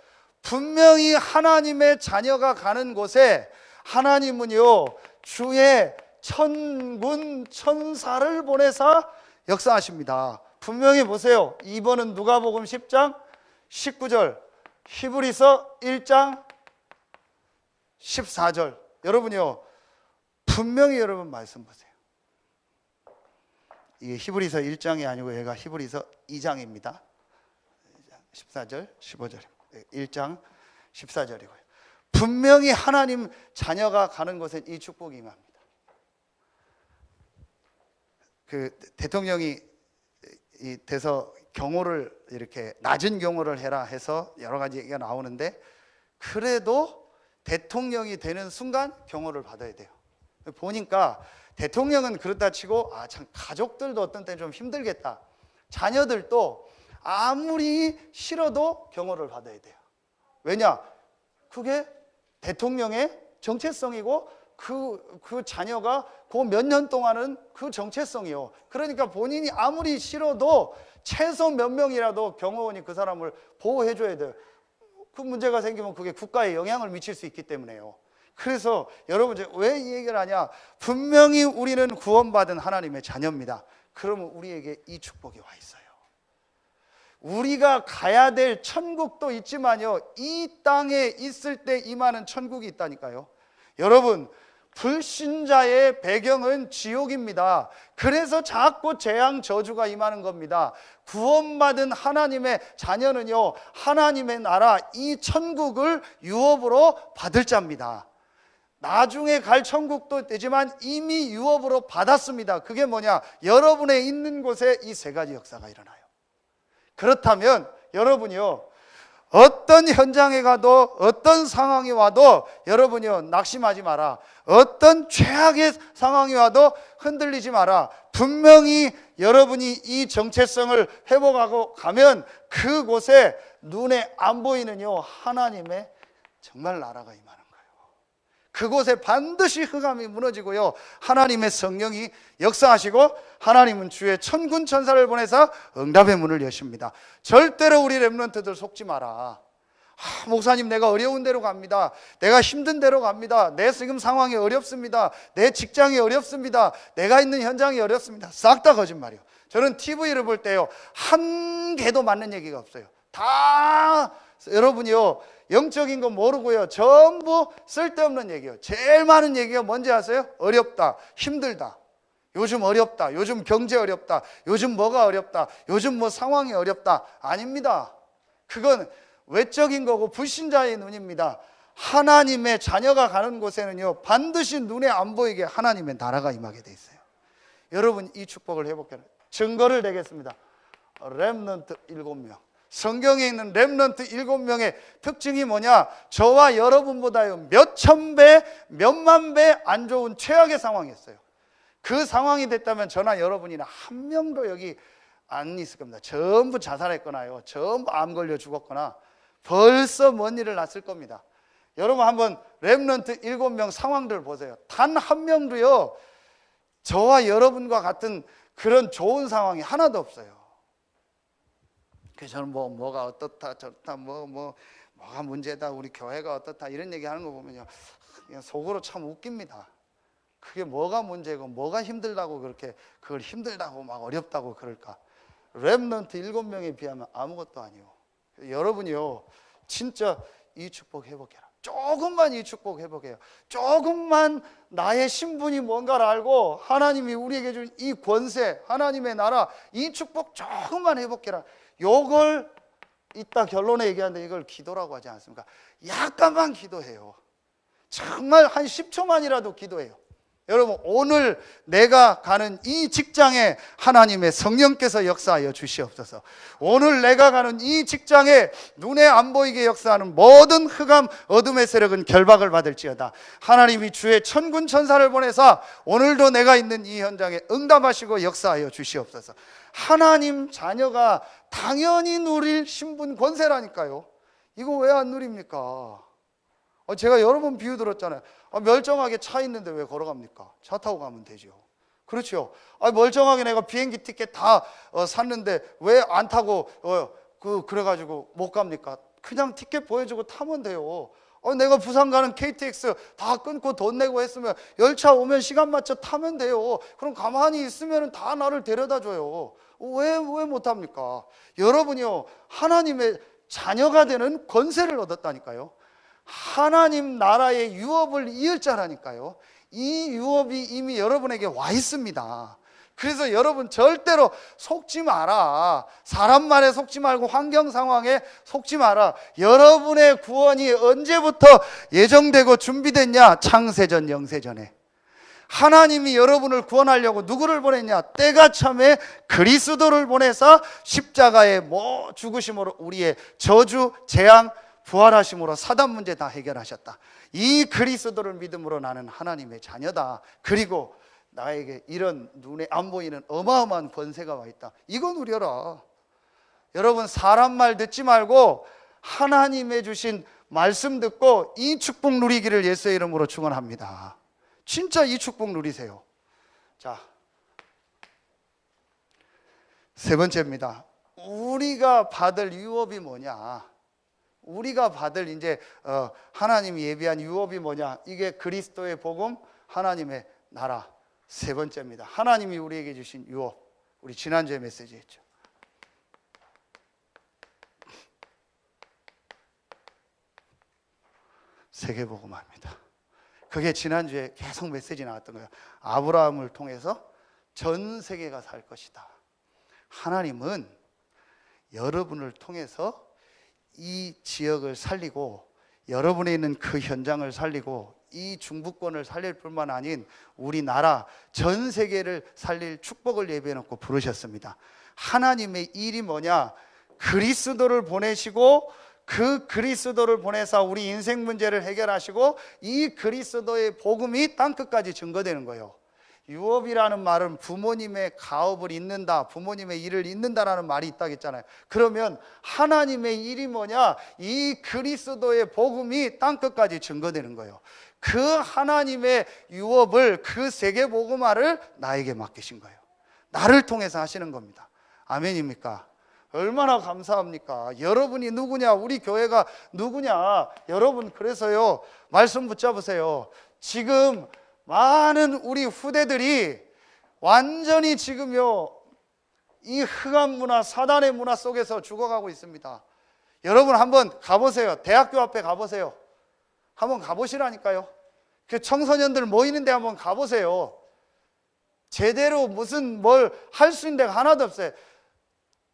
분명히 하나님의 자녀가 가는 곳에 하나님은요 주의 천군 천사를 보내사 역사하십니다. 분명히 보세요. 이번은 누가복음 10장 19절, 히브리서 1장 14절. 여러분요 분명히 여러분 말씀 보세요. 이게 히브리서 1장이 아니고 얘가 히브리서 2장입니다. 14절, 15절. 1장 14절이고요. 분명히 하나님 자녀가 가는 곳엔 이 축복이 임합니다. 그 대통령이 이 돼서 경호를 이렇게 낮은 경호를 해라 해서 여러 가지 얘기가 나오는데 그래도 대통령이 되는 순간 경호를 받아야 돼요. 보니까 대통령은 그렇다 치고 참 가족들도 어떤 때 좀 힘들겠다. 자녀들도 아무리 싫어도 경호를 받아야 돼요. 왜냐? 그게 대통령의 정체성이고 그 자녀가 그 몇 년 동안은 그 정체성이요. 그러니까 본인이 아무리 싫어도 최소 몇 명이라도 경호원이 그 사람을 보호해 줘야 돼요. 그 문제가 생기면 그게 국가에 영향을 미칠 수 있기 때문에요. 그래서 여러분 왜 이 얘기를 하냐? 분명히 우리는 구원받은 하나님의 자녀입니다. 그러면 우리에게 이 축복이 와 있어요. 우리가 가야 될 천국도 있지만요 이 땅에 있을 때 임하는 천국이 있다니까요. 여러분 불신자의 배경은 지옥입니다. 그래서 자꾸 재앙 저주가 임하는 겁니다. 구원받은 하나님의 자녀는요 하나님의 나라 이 천국을 유업으로 받을 자입니다. 나중에 갈 천국도 되지만 이미 유업으로 받았습니다. 그게 뭐냐? 여러분의 있는 곳에 이 세 가지 역사가 일어나요. 그렇다면 여러분이요 어떤 현장에 가도 어떤 상황이 와도 여러분이요 낙심하지 마라. 어떤 최악의 상황이 와도 흔들리지 마라. 분명히 여러분이 이 정체성을 회복하고 가면 그곳에 눈에 안 보이는요 하나님의 정말 나라가 임하는 거예요. 그곳에 반드시 흑암이 무너지고요 하나님의 성령이 역사하시고 하나님은 주의 천군 천사를 보내서 응답의 문을 여십니다. 절대로 우리 렘넌트들 속지 마라. 목사님 내가 어려운 데로 갑니다. 내가 힘든 데로 갑니다. 내 지금 상황이 어렵습니다. 내 직장이 어렵습니다. 내가 있는 현장이 어렵습니다. 싹 다 거짓말이에요. 저는 TV를 볼 때요 한 개도 맞는 얘기가 없어요. 다 여러분이요, 영적인 거 모르고요, 전부 쓸데없는 얘기예요. 제일 많은 얘기가 뭔지 아세요? 어렵다, 힘들다, 요즘 어렵다, 요즘 경제 어렵다, 요즘 뭐가 어렵다, 요즘 뭐 상황이 어렵다. 아닙니다. 그건 외적인 거고 불신자의 눈입니다. 하나님의 자녀가 가는 곳에는요, 반드시 눈에 안 보이게 하나님의 나라가 임하게 돼 있어요. 여러분, 이 축복을 회복해라. 증거를 내겠습니다. 렘넌트 7명. 성경에 있는 렘넌트 7명의 특징이 뭐냐? 저와 여러분보다요 몇천 배, 몇만 배 안 좋은 최악의 상황이었어요. 그 상황이 됐다면 저나 여러분이나 한 명도 여기 안 있을 겁니다. 전부 자살했거나요, 전부 암 걸려 죽었거나 벌써 뭔 일을 났을 겁니다. 여러분 한번 렘넌트 7명 상황들 보세요. 단 한 명도요 저와 여러분과 같은 그런 좋은 상황이 하나도 없어요. 그래서 저는 뭐가 어떻다 저렇다 뭐가 문제다, 우리 교회가 어떻다 이런 얘기하는 거 보면요, 그냥 속으로 참 웃깁니다. 그게 뭐가 문제고 뭐가 힘들다고 그렇게 그걸 힘들다고 막 어렵다고 그럴까? 렘넌트 7명에 비하면 아무것도 아니에요. 여러분이요 진짜 이 축복 회복해라. 조금만 이 축복 회복해요. 조금만 나의 신분이 뭔가를 알고 하나님이 우리에게 준 이 권세, 하나님의 나라, 이 축복 조금만 회복해라. 요걸 이따 결론에 얘기하는데 이걸 기도라고 하지 않습니까? 약간만 기도해요. 정말 한 10초만이라도 기도해요. 여러분, 오늘 내가 가는 이 직장에 하나님의 성령께서 역사하여 주시옵소서. 오늘 내가 가는 이 직장에 눈에 안 보이게 역사하는 모든 흑암 어둠의 세력은 결박을 받을지어다. 하나님이 주의 천군 천사를 보내사 오늘도 내가 있는 이 현장에 응답하시고 역사하여 주시옵소서. 하나님 자녀가 당연히 누릴 신분 권세라니까요. 이거 왜 안 누립니까? 제가 여러 번 비유 들었잖아요. 멀쩡하게 차 있는데 왜 걸어갑니까? 차 타고 가면 되죠. 그렇죠. 멀쩡하게 내가 비행기 티켓 다 샀는데 왜 안 타고 그래가지고 못 갑니까? 그냥 티켓 보여주고 타면 돼요. 내가 부산 가는 KTX 다 끊고 돈 내고 했으면 열차 오면 시간 맞춰 타면 돼요. 그럼 가만히 있으면 다 나를 데려다 줘요. 왜 못합니까? 여러분이요 하나님의 자녀가 되는 권세를 얻었다니까요. 하나님 나라의 유업을 이을 자라니까요. 이 유업이 이미 여러분에게 와 있습니다. 그래서 여러분 절대로 속지 마라. 사람 말에 속지 말고 환경 상황에 속지 마라. 여러분의 구원이 언제부터 예정되고 준비됐냐? 창세전 영세전에 하나님이 여러분을 구원하려고 누구를 보냈냐? 때가 참에 그리스도를 보내사 십자가의 죽으심으로 우리의 저주, 재앙, 부활하심으로 사단 문제 다 해결하셨다. 이 그리스도를 믿음으로 나는 하나님의 자녀다. 그리고 나에게 이런 눈에 안 보이는 어마어마한 권세가 와 있다. 이거 누려라. 여러분 사람 말 듣지 말고 하나님의 주신 말씀 듣고 이 축복 누리기를 예수의 이름으로 축원합니다. 진짜 이 축복 누리세요. 자, 세 번째입니다. 우리가 받을 유업이 뭐냐? 우리가 받을 이제 하나님이 예비한 유업이 뭐냐? 이게 그리스도의 복음, 하나님의 나라. 세 번째입니다. 하나님이 우리에게 주신 유업. 우리 지난주에 메시지 했죠. 세계복음화입니다. 그게 지난주에 계속 메시지 나왔던 거예요. 아브라함을 통해서 전 세계가 살 것이다. 하나님은 여러분을 통해서 이 지역을 살리고 여러분에 있는 그 현장을 살리고 이 중부권을 살릴 뿐만 아닌 우리나라 전 세계를 살릴 축복을 예비해 놓고 부르셨습니다. 하나님의 일이 뭐냐? 그리스도를 보내시고 그 그리스도를 보내사 우리 인생 문제를 해결하시고 이 그리스도의 복음이 땅끝까지 증거되는 거예요. 유업이라는 말은 부모님의 가업을 잇는다, 부모님의 일을 잇는다라는 말이 있다고 했잖아요. 그러면 하나님의 일이 뭐냐? 이 그리스도의 복음이 땅끝까지 증거되는 거예요. 그 하나님의 유업을, 그 세계 복음화를 나에게 맡기신 거예요. 나를 통해서 하시는 겁니다. 아멘입니까? 얼마나 감사합니까? 여러분이 누구냐? 우리 교회가 누구냐? 여러분, 그래서요 말씀 붙잡으세요. 지금 많은 우리 후대들이 완전히 지금요 이 흑암 문화, 사단의 문화 속에서 죽어가고 있습니다. 여러분 한번 가보세요. 대학교 앞에 가보세요. 한번 가보시라니까요. 그 청소년들 모이는 데 한번 가보세요. 제대로 무슨 뭘 할 수 있는 데가 하나도 없어요.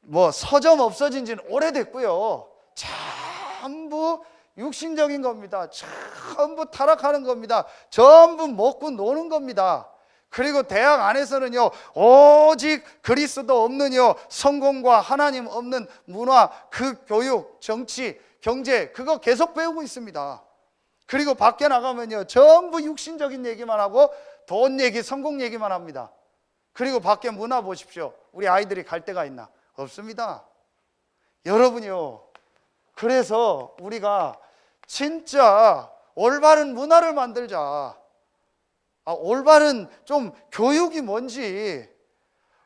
뭐 서점 없어진 지는 오래됐고요. 전부 육신적인 겁니다. 전부 타락하는 겁니다. 전부 먹고 노는 겁니다. 그리고 대학 안에서는요, 오직 그리스도 없는요, 성공과 하나님 없는 문화, 그 교육, 정치, 경제, 그거 계속 배우고 있습니다. 그리고 밖에 나가면요, 전부 육신적인 얘기만 하고 돈 얘기, 성공 얘기만 합니다. 그리고 밖에 문화 보십시오. 우리 아이들이 갈 데가 있나? 없습니다. 여러분요, 그래서 우리가 진짜 올바른 문화를 만들자. 올바른 좀 교육이 뭔지,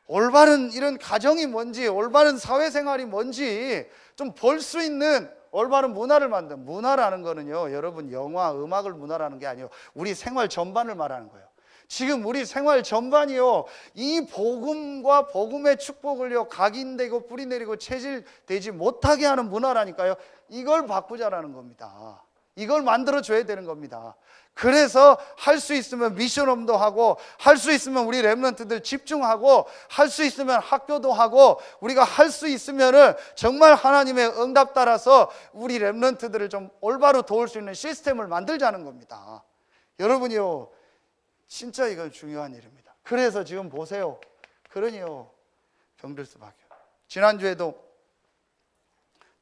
올바른 이런 가정이 뭔지, 올바른 사회생활이 뭔지 좀 볼 수 있는 올바른 문화를 만든, 문화라는 거는요, 여러분 영화, 음악을 문화라는 게 아니에요. 우리 생활 전반을 말하는 거예요. 지금 우리 생활 전반이요, 이 복음과 복음의 축복을요, 각인되고 뿌리내리고 체질되지 못하게 하는 문화라니까요. 이걸 바꾸자라는 겁니다. 이걸 만들어줘야 되는 겁니다. 그래서 할 수 있으면 미션홈도 하고, 할 수 있으면 우리 렘넌트들 집중하고, 할 수 있으면 학교도 하고, 우리가 할 수 있으면은 정말 하나님의 응답 따라서 우리 렘넌트들을 좀 올바로 도울 수 있는 시스템을 만들자는 겁니다. 여러분이요, 진짜 이건 중요한 일입니다. 그래서 지금 보세요. 그러니요, 병들 수밖에. 지난주에도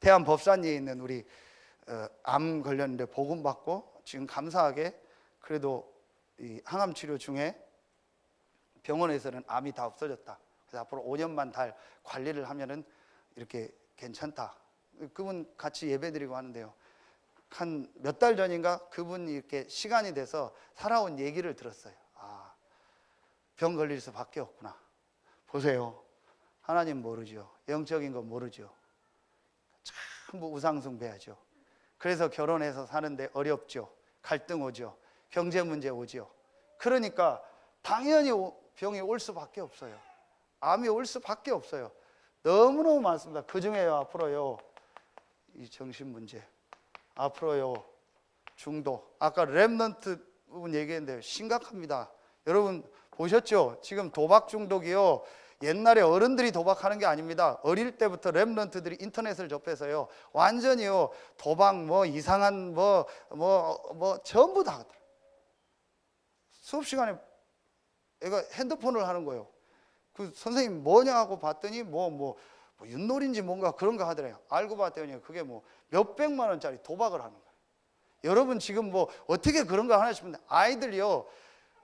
태안 법산리에 있는 우리 암 걸렸는데 복음 받고 지금 감사하게 그래도 이 항암 치료 중에 병원에서는 암이 다 없어졌다. 그래서 앞으로 5년만 달 관리를 하면은 이렇게 괜찮다. 그분 같이 예배드리고 하는데요. 한 몇 달 전인가 그분이 이렇게 시간이 돼서 살아온 얘기를 들었어요. 병 걸릴 수밖에 없구나. 보세요. 하나님 모르죠. 영적인 거 모르죠. 전부 우상숭배하죠. 그래서 결혼해서 사는데 어렵죠. 갈등 오죠. 경제 문제 오죠. 그러니까 당연히 병이 올 수밖에 없어요. 암이 올 수밖에 없어요. 너무너무 많습니다. 그 중에요, 앞으로요, 이 정신 문제, 앞으로요, 중도. 아까 렘넌트 부분 얘기했는데 심각합니다. 여러분 보셨죠? 지금 도박 중독이요, 옛날에 어른들이 도박하는 게 아닙니다. 어릴 때부터 렘넌트들이 인터넷을 접해서요, 완전히요, 도박 뭐 이상한 뭐 전부 다 하더라고요. 수업 시간에 애가 핸드폰을 하는 거예요. 그 선생님 뭐냐 하고 봤더니 뭐 윷놀이인지 뭔가 그런 거 하더래요. 알고 봤더니 그게 뭐 몇백만 원짜리 도박을 하는 거예요. 여러분 지금 뭐 어떻게 그런 거 하나 싶은데, 아이들이요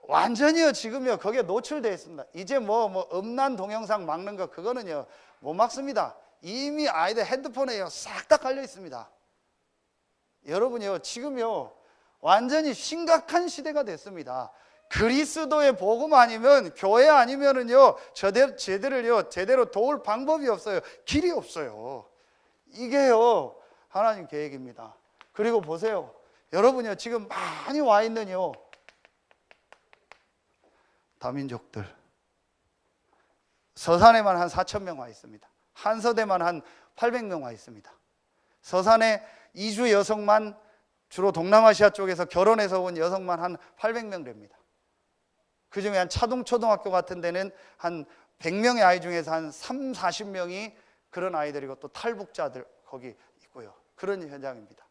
완전히요 지금요 거기에 노출되어 있습니다. 이제 뭐 음란 동영상 막는 거 그거는요 못 막습니다. 이미 아이들 핸드폰에요 싹 다 깔려 있습니다. 여러분요 지금요 완전히 심각한 시대가 됐습니다. 그리스도의 복음 아니면, 교회 아니면은요 제대로 도울 방법이 없어요. 길이 없어요. 이게요 하나님 계획입니다. 그리고 보세요, 여러분요 지금 많이 와 있는요 다민족들, 서산에만 한 4,000명 와 있습니다. 한서대만 한 800명 와 있습니다. 서산에 이주 여성만, 주로 동남아시아 쪽에서 결혼해서 온 여성만 한 800명 됩니다. 그 중에 한 차동초등학교 같은 데는 한 100명의 아이 중에서 한 3, 40명이 그런 아이들이고, 또 탈북자들 거기 있고요. 그런 현장입니다.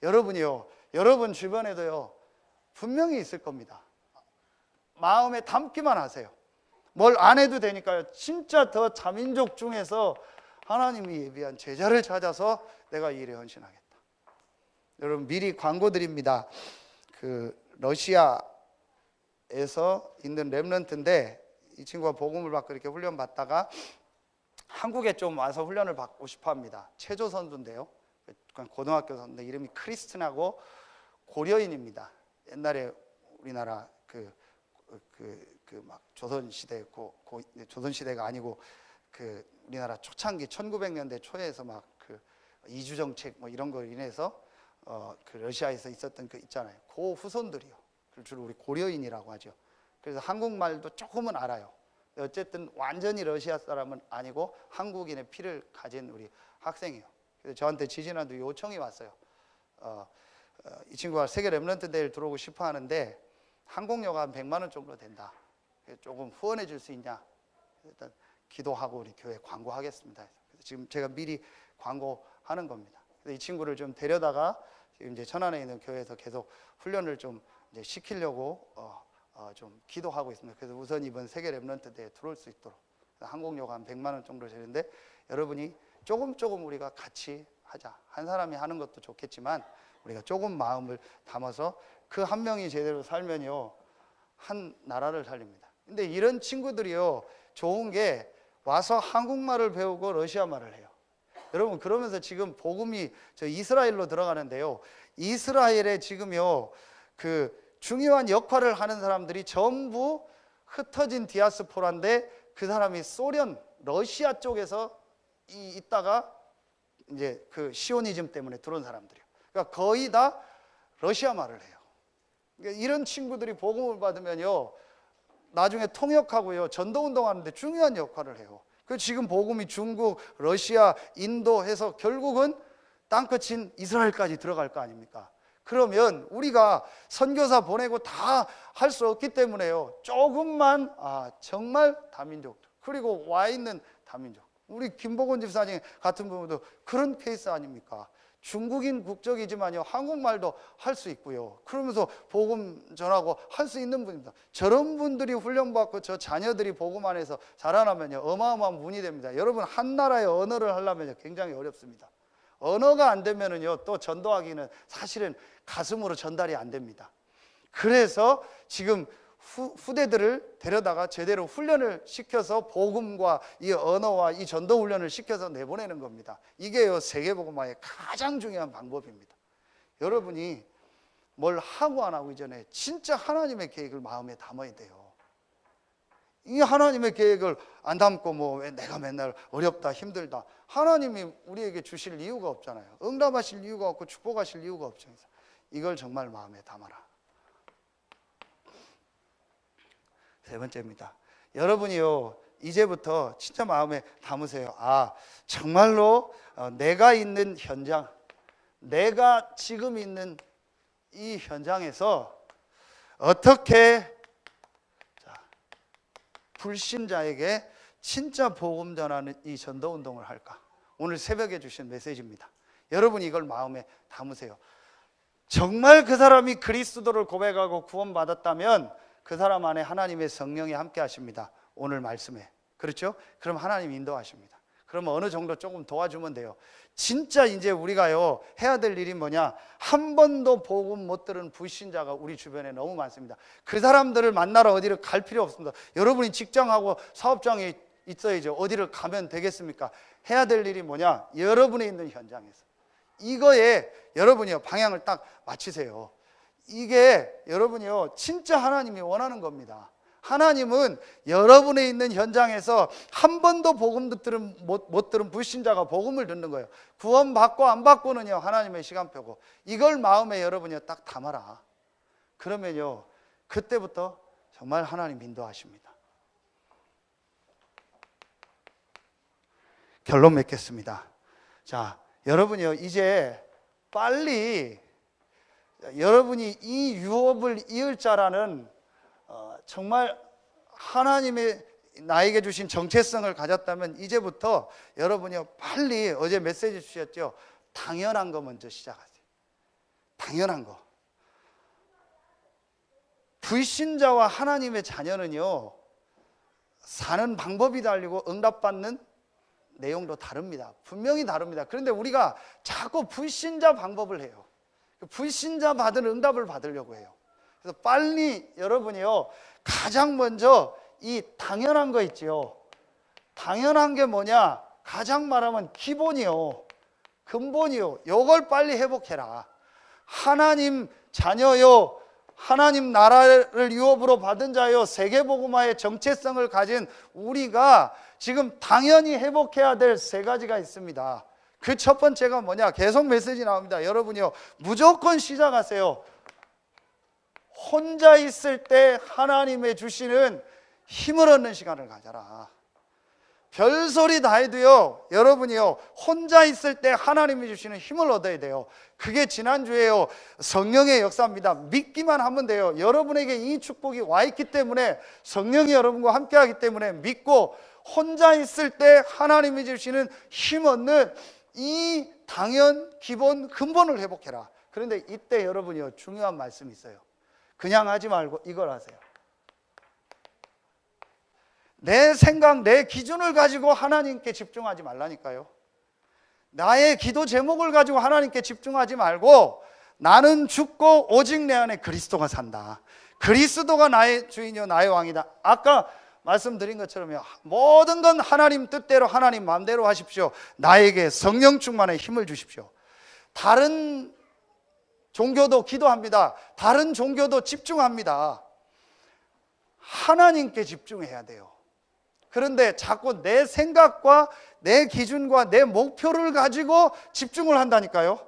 여러분이요, 여러분 주변에도요 분명히 있을 겁니다. 마음에 담기만 하세요. 뭘 안 해도 되니까요. 진짜 더 자민족 중에서 하나님이 예비한 제자를 찾아서 내가 이 일에 헌신하겠다. 여러분 미리 광고 드립니다. 그 러시아에서 있는 렘넌트인데, 이 친구가 복음을 받고 이렇게 훈련 받다가 한국에 좀 와서 훈련을 받고 싶어 합니다. 체조 선수인데요. 고등학교 선수인데 이름이 크리스틴하고 고려인입니다. 옛날에 우리나라 막 조선시대 조선시대가 아니고 그 우리나라 초창기 1900년대 초에서 막 그 이주 정책 뭐 이런 거 인해서 그 러시아에서 있었던 그 있잖아요. 그 후손들이요. 그걸 주로 우리 고려인이라고 하죠. 그래서 한국말도 조금은 알아요. 어쨌든 완전히 러시아 사람은 아니고 한국인의 피를 가진 우리 학생이에요. 그래서 저한테 지지난주 요청이 왔어요. 이 친구가 세계 렘넌트 대회를 들어오고 싶어 하는데 항공료가 한 100만 원 정도 된다. 조금 후원해 줄 수 있냐? 일단 기도하고 우리 교회 광고하겠습니다. 그래서 지금 제가 미리 광고하는 겁니다. 그래서 이 친구를 좀 데려다가 지금 이제 천안에 있는 교회에서 계속 훈련을 좀 이제 시키려고 좀 기도하고 있습니다. 그래서 우선 이번 세계 렘넌트 대회에 들어올 수 있도록 항공료가 한 100만 원 정도 되는데 여러분이 조금 우리가 같이 하자. 한 사람이 하는 것도 좋겠지만 우리가 조금 마음을 담아서 그 한 명이 제대로 살면요 한 나라를 살립니다. 근데 이런 친구들이요 좋은 게 와서 한국말을 배우고 러시아 말을 해요. 여러분 그러면서 지금 복음이 저 이스라엘로 들어가는데요. 이스라엘에 지금요 그 중요한 역할을 하는 사람들이 전부 흩어진 디아스포라인데 그 사람이 소련, 러시아 쪽에서 있다가 이제 그 시오니즘 때문에 들어온 사람들이에요. 그러니까 거의 다 러시아 말을 해요. 그러니까 이런 친구들이 복음을 받으면요 나중에 통역하고요 전도운동하는데 중요한 역할을 해요. 그 지금 복음이 중국, 러시아, 인도 해서 결국은 땅끝인 이스라엘까지 들어갈 거 아닙니까? 그러면 우리가 선교사 보내고 다 할 수 없기 때문에요 조금만 정말 다민족 그리고 와 있는 다민족 우리 김복원 집사님 같은 분도 그런 케이스 아닙니까? 중국인 국적이지만요 한국말도 할 수 있고요 그러면서 복음 전하고 할 수 있는 분입니다. 저런 분들이 훈련받고 저 자녀들이 복음 안에서 자라나면요 어마어마한 문이 됩니다. 여러분 한 나라의 언어를 하려면 굉장히 어렵습니다. 언어가 안 되면은요 또 전도하기는 사실은 가슴으로 전달이 안 됩니다. 그래서 지금 후대들을 데려다가 제대로 훈련을 시켜서 복음과 이 언어와 이 전도 훈련을 시켜서 내보내는 겁니다. 이게요 세계복음화의 가장 중요한 방법입니다. 여러분이 뭘 하고 안 하고 이전에 진짜 하나님의 계획을 마음에 담아야 돼요. 이 하나님의 계획을 안 담고 뭐 왜 내가 맨날 어렵다 힘들다 하나님이 우리에게 주실 이유가 없잖아요. 응답하실 이유가 없고 축복하실 이유가 없죠. 이걸 정말 마음에 담아라. 세 번째입니다. 여러분이요 이제부터 진짜 마음에 담으세요. 정말로 내가 있는 현장, 내가 지금 있는 이 현장에서 어떻게 불신자에게 진짜 복음 전하는 이 전도 운동을 할까? 오늘 새벽에 주신 메시지입니다. 여러분이 이걸 마음에 담으세요. 정말 그 사람이 그리스도를 고백하고 구원받았다면 그 사람 안에 하나님의 성령이 함께 하십니다. 오늘 말씀에. 그렇죠? 그럼 하나님 인도하십니다. 그럼 어느 정도 조금 도와주면 돼요. 진짜 이제 우리가요 해야 될 일이 뭐냐? 한 번도 복음 못 들은 불신자가 우리 주변에 너무 많습니다. 그 사람들을 만나러 어디를 갈 필요 없습니다. 여러분이 직장하고 사업장에 있어야죠. 어디를 가면 되겠습니까? 해야 될 일이 뭐냐? 여러분이 있는 현장에서 이거에 여러분이요 방향을 딱 맞추세요. 이게 여러분이요 진짜 하나님이 원하는 겁니다. 하나님은 여러분이 있는 현장에서 한 번도 복음 못 들은 불신자가 복음을 듣는 거예요. 구원 받고 안 받고는요 하나님의 시간표고 이걸 마음에 여러분이 딱 담아라. 그러면요 그때부터 정말 하나님 인도하십니다. 결론 맺겠습니다. 자, 여러분이요 이제 빨리 여러분이 이 유업을 이을 자라는 정말 하나님의 나에게 주신 정체성을 가졌다면 이제부터 여러분이요 빨리 어제 메시지 주셨죠? 당연한 거 먼저 시작하세요. 당연한 거. 불신자와 하나님의 자녀는요 사는 방법이 달리고 응답받는 내용도 다릅니다. 분명히 다릅니다. 그런데 우리가 자꾸 불신자 방법을 해요. 불신자 받은 응답을 받으려고 해요. 그래서 빨리 여러분이요 가장 먼저 이 당연한 거 있지요. 당연한 게 뭐냐? 가장 말하면 기본이요, 근본이요. 요걸 빨리 회복해라. 하나님 자녀요, 하나님 나라를 유업으로 받은 자요, 세계복음화의 정체성을 가진 우리가 지금 당연히 회복해야 될 세 가지가 있습니다. 그 첫 번째가 뭐냐? 계속 메시지 나옵니다. 여러분이요 무조건 시작하세요. 혼자 있을 때 하나님의 주시는 힘을 얻는 시간을 가져라. 별소리 다 해도요, 여러분이요, 혼자 있을 때 하나님이 주시는 힘을 얻어야 돼요. 그게 지난주에요, 성령의 역사입니다. 믿기만 하면 돼요. 여러분에게 이 축복이 와 있기 때문에, 성령이 여러분과 함께 하기 때문에 믿고, 혼자 있을 때 하나님이 주시는 힘 얻는 이 당연, 기본, 근본을 회복해라. 그런데 이때 여러분이요, 중요한 말씀이 있어요. 그냥 하지 말고 이걸 하세요. 내 생각, 내 기준을 가지고 하나님께 집중하지 말라니까요. 나의 기도 제목을 가지고 하나님께 집중하지 말고, 나는 죽고 오직 내 안에 그리스도가 산다. 그리스도가 나의 주인이요 나의 왕이다. 아까 말씀드린 것처럼요, 모든 건 하나님 뜻대로, 하나님 마음대로 하십시오. 나에게 성령 충만의 힘을 주십시오. 다른 종교도 기도합니다. 다른 종교도 집중합니다. 하나님께 집중해야 돼요. 그런데 자꾸 내 생각과 내 기준과 내 목표를 가지고 집중을 한다니까요.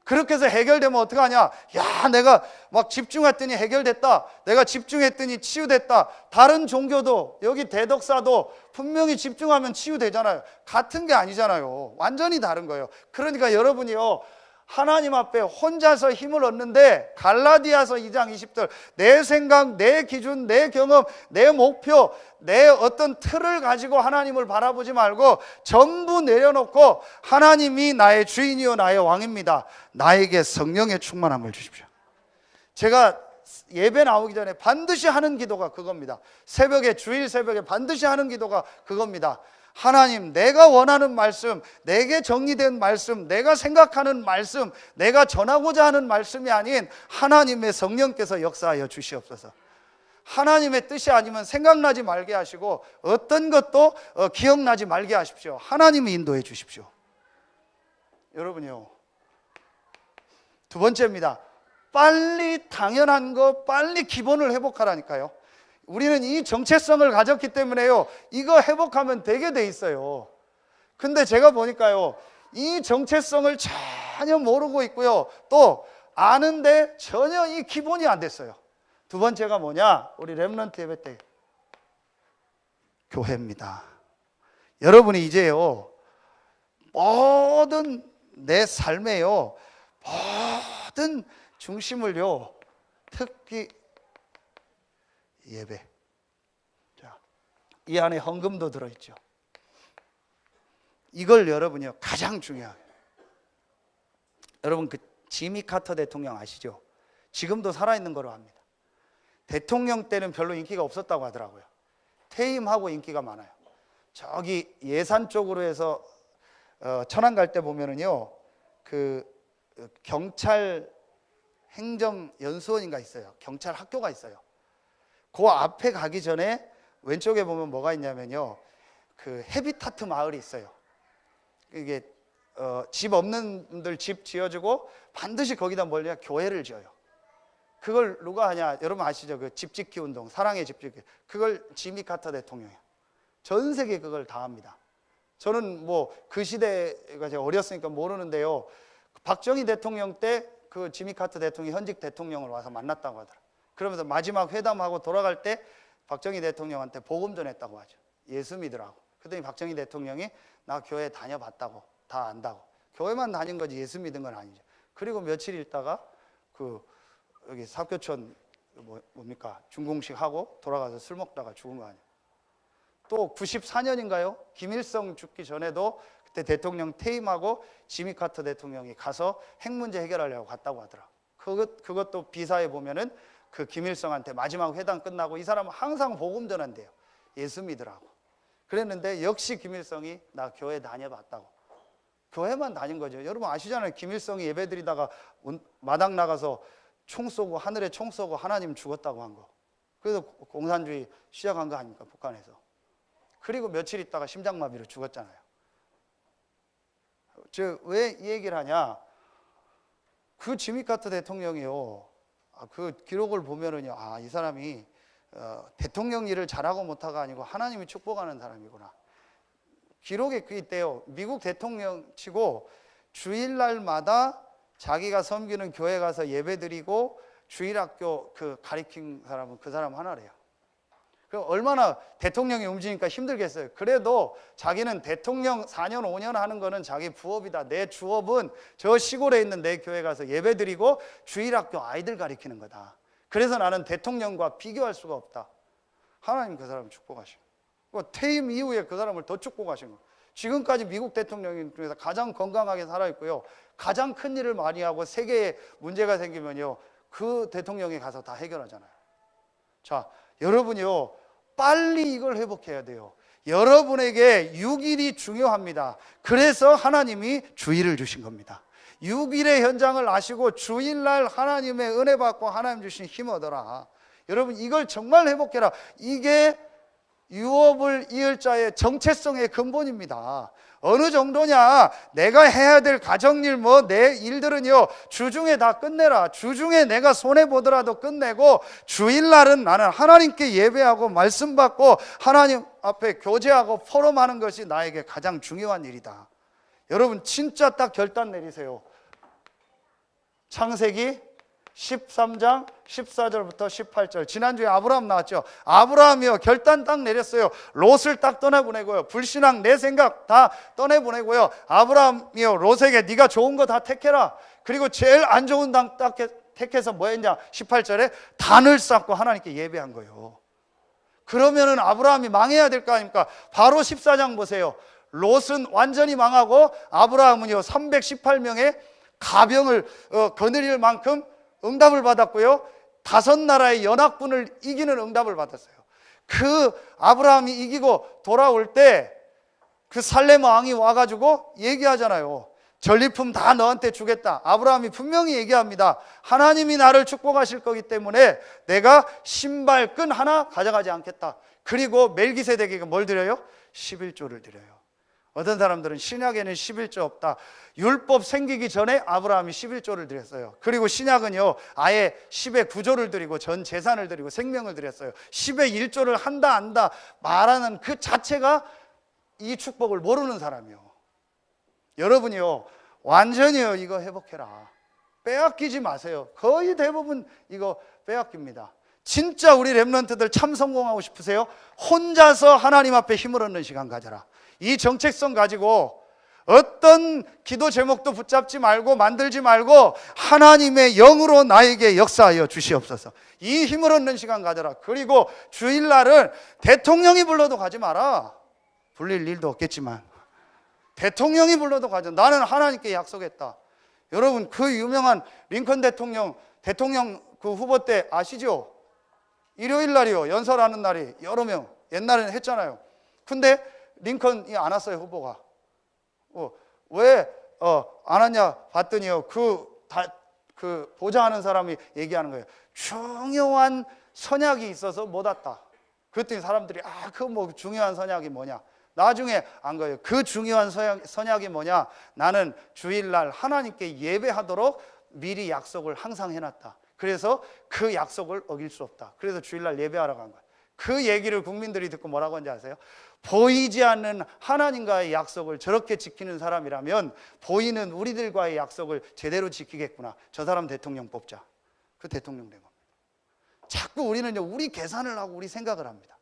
그렇게 해서 해결되면 어떡하냐? 야, 내가 막 집중했더니 해결됐다. 내가 집중했더니 치유됐다. 다른 종교도, 여기 대덕사도 분명히 집중하면 치유되잖아요. 같은 게 아니잖아요. 완전히 다른 거예요. 그러니까 여러분이요, 하나님 앞에 혼자서 힘을 얻는데, 갈라디아서 2장 20절, 내 생각, 내 기준, 내 경험, 내 목표, 내 어떤 틀을 가지고 하나님을 바라보지 말고 전부 내려놓고, 하나님이 나의 주인이요 나의 왕입니다. 나에게 성령의 충만함을 주십시오. 제가 예배 나오기 전에 반드시 하는 기도가 그겁니다. 새벽에, 주일 새벽에 반드시 하는 기도가 그겁니다. 하나님, 내가 원하는 말씀, 내게 정리된 말씀, 내가 생각하는 말씀, 내가 전하고자 하는 말씀이 아닌 하나님의 성령께서 역사하여 주시옵소서. 하나님의 뜻이 아니면 생각나지 말게 하시고, 어떤 것도 기억나지 말게 하십시오. 하나님이 인도해 주십시오. 여러분요, 두 번째입니다. 빨리 당연한 거, 빨리 기본을 회복하라니까요. 우리는 이 정체성을 가졌기 때문에요, 이거 회복하면 되게 돼 있어요. 근데 제가 보니까요, 이 정체성을 전혀 모르고 있고요, 또 아는데 전혀 이 기본이 안 됐어요. 두 번째가 뭐냐? 우리 렘넌트 예배 때 교회입니다. 여러분이 이제요, 모든 내 삶에요, 모든 중심을요, 특히 예배. 자, 이 안에 헌금도 들어있죠. 이걸 여러분이요, 가장 중요해요. 여러분, 그 지미 카터 대통령 아시죠? 지금도 살아있는 거로 합니다. 대통령 때는 별로 인기가 없었다고 하더라고요. 퇴임하고 인기가 많아요. 저기 예산 쪽으로 해서 천안 갈 때 보면은요, 그 경찰 행정연수원인가 있어요. 경찰 학교가 있어요. 그 앞에 가기 전에 왼쪽에 보면 뭐가 있냐면요, 그 헤비타트 마을이 있어요. 이게 집 없는 분들 집 지어주고 반드시 거기다 뭘냐, 교회를 지어요. 그걸 누가 하냐? 여러분 아시죠? 그 집짓기 운동, 사랑의 집짓기. 그걸 지미 카터 대통령이에요. 전 세계 그걸 다 합니다. 저는 뭐 그 시대가 제가 어렸으니까 모르는데요, 박정희 대통령 때 그 지미 카터 대통령이 현직 대통령을 와서 만났다고 하더라고요. 그러면서 마지막 회담하고 돌아갈 때 박정희 대통령한테 복음 전했다고 하죠. 예수 믿으라고. 그랬더니 박정희 대통령이 나 교회 다녀봤다고, 다 안다고. 교회만 다닌 거지 예수 믿은 건 아니죠. 그리고 며칠 있다가 그 여기 사교촌 뭡니까 준공식 하고 돌아가서 술 먹다가 죽은 거 아니에요. 또 94년인가요? 김일성 죽기 전에도 그때 대통령 퇴임하고 지미 카터 대통령이 가서 핵 문제 해결하려고 갔다고 하더라. 그것도 비사에 보면은 그 김일성한테 마지막 회담 끝나고 이 사람은 항상 복음 전한대요. 예수 믿으라고. 그랬는데 역시 김일성이 나 교회 다녀봤다고. 교회만 다닌 거죠. 여러분 아시잖아요. 김일성이 예배드리다가 마당 나가서 총 쏘고 하늘에 총 쏘고 하나님 죽었다고 한 거. 그래서 공산주의 시작한 거 아닙니까? 북한에서. 그리고 며칠 있다가 심장마비로 죽었잖아요. 왜 이 얘기를 하냐? 그 지미 카터 대통령이요, 그 기록을 보면은요, 이 사람이 대통령 일을 잘하고 못하가 아니고 하나님이 축복하는 사람이구나. 기록에 그 있대요. 미국 대통령 치고 주일날마다 자기가 섬기는 교회 가서 예배드리고 주일학교 그 가리킨 사람은 그 사람 하나래요. 그 얼마나 대통령이 움직이니까 힘들겠어요. 그래도 자기는 대통령 4년 5년 하는 거는 자기 부업이다. 내 주업은 저 시골에 있는 내 교회 가서 예배드리고 주일학교 아이들 가르치는 거다. 그래서 나는 대통령과 비교할 수가 없다. 하나님 그 사람을 축복하신 거예요. 퇴임 이후에 그 사람을 더 축복하신 거예요. 지금까지 미국 대통령 중에서 가장 건강하게 살아있고요, 가장 큰 일을 많이 하고 세계에 문제가 생기면요 그 대통령이 가서 다 해결하잖아요. 자, 여러분이요 빨리 이걸 회복해야 돼요. 여러분에게 6일이 중요합니다. 그래서 하나님이 주일을 주신 겁니다. 6일의 현장을 아시고 주일날 하나님의 은혜 받고 하나님 주신 힘 얻어라. 여러분 이걸 정말 회복해라. 이게 유업을 이을 자의 정체성의 근본입니다. 어느 정도냐? 내가 해야 될 가정일 내 일들은요 주중에 다 끝내라. 주중에 내가 손해보더라도 끝내고 주일날은 나는 하나님께 예배하고 말씀 받고 하나님 앞에 교제하고 포럼하는 것이 나에게 가장 중요한 일이다. 여러분 진짜 딱 결단 내리세요. 창세기 13장 14절부터 18절. 지난주에 아브라함 나왔죠. 아브라함이요 결단 딱 내렸어요. 롯을 딱 떠내보내고요, 불신앙 내 생각 다 떠내보내고요, 아브라함이요 롯에게 네가 좋은 거 다 택해라. 그리고 제일 안 좋은 땅 딱 택해서 뭐 했냐? 18절에 단을 쌓고 하나님께 예배한 거예요. 그러면은 아브라함이 망해야 될 거 아닙니까? 바로 14장 보세요. 롯은 완전히 망하고 아브라함은요 318명의 가병을 거느릴 만큼 응답을 받았고요, 5나라의 연합군을 이기는 응답을 받았어요. 그 아브라함이 이기고 돌아올 때 그 살렘 왕이 와가지고 얘기하잖아요. 전리품 다 너한테 주겠다. 아브라함이 분명히 얘기합니다. 하나님이 나를 축복하실 거기 때문에 내가 신발끈 하나 가져가지 않겠다. 그리고 멜기세덱에게 뭘 드려요? 11조를 드려요. 어떤 사람들은 신약에는 11조 없다. 율법 생기기 전에 아브라함이 11조를 드렸어요. 그리고 신약은요 아예 10의 9조를 드리고 전 재산을 드리고 생명을 드렸어요. 10의 1조를 한다 안다 말하는 그 자체가 이 축복을 모르는 사람이요. 여러분이요 완전히요 이거 회복해라. 빼앗기지 마세요. 거의 대부분 이거 빼앗깁니다. 진짜 우리 렘넌트들 참 성공하고 싶으세요? 혼자서 하나님 앞에 힘을 얻는 시간 가져라. 이 정체성 가지고 어떤 기도 제목도 붙잡지 말고 만들지 말고 하나님의 영으로 나에게 역사하여 주시옵소서. 이 힘을 얻는 시간 가져라. 그리고 주일날은 대통령이 불러도 가지 마라. 불릴 일도 없겠지만 대통령이 불러도 가자. 나는 하나님께 약속했다. 여러분 그 유명한 링컨 대통령 그 후보 때 아시죠? 일요일 날이요 연설하는 날이 여러 명 옛날에는 했잖아요. 근데 링컨이 안 왔어요. 후보가. 왜 안 왔냐 봤더니요 그 보좌하는 사람이 얘기하는 거예요. 중요한 선약이 있어서 못 왔다. 그랬더니 사람들이 그 뭐 중요한 선약이 뭐냐. 나중에 안 거예요. 그 중요한 선약이 뭐냐. 나는 주일날 하나님께 예배하도록 미리 약속을 항상 해놨다. 그래서 그 약속을 어길 수 없다. 그래서 주일날 예배하러 간 거예요. 그 얘기를 국민들이 듣고 뭐라고 하는지 아세요? 보이지 않는 하나님과의 약속을 저렇게 지키는 사람이라면 보이는 우리들과의 약속을 제대로 지키겠구나. 저 사람 대통령 뽑자. 그 대통령 된 겁니다. 자꾸 우리는 우리 계산을 하고 우리 생각을 합니다.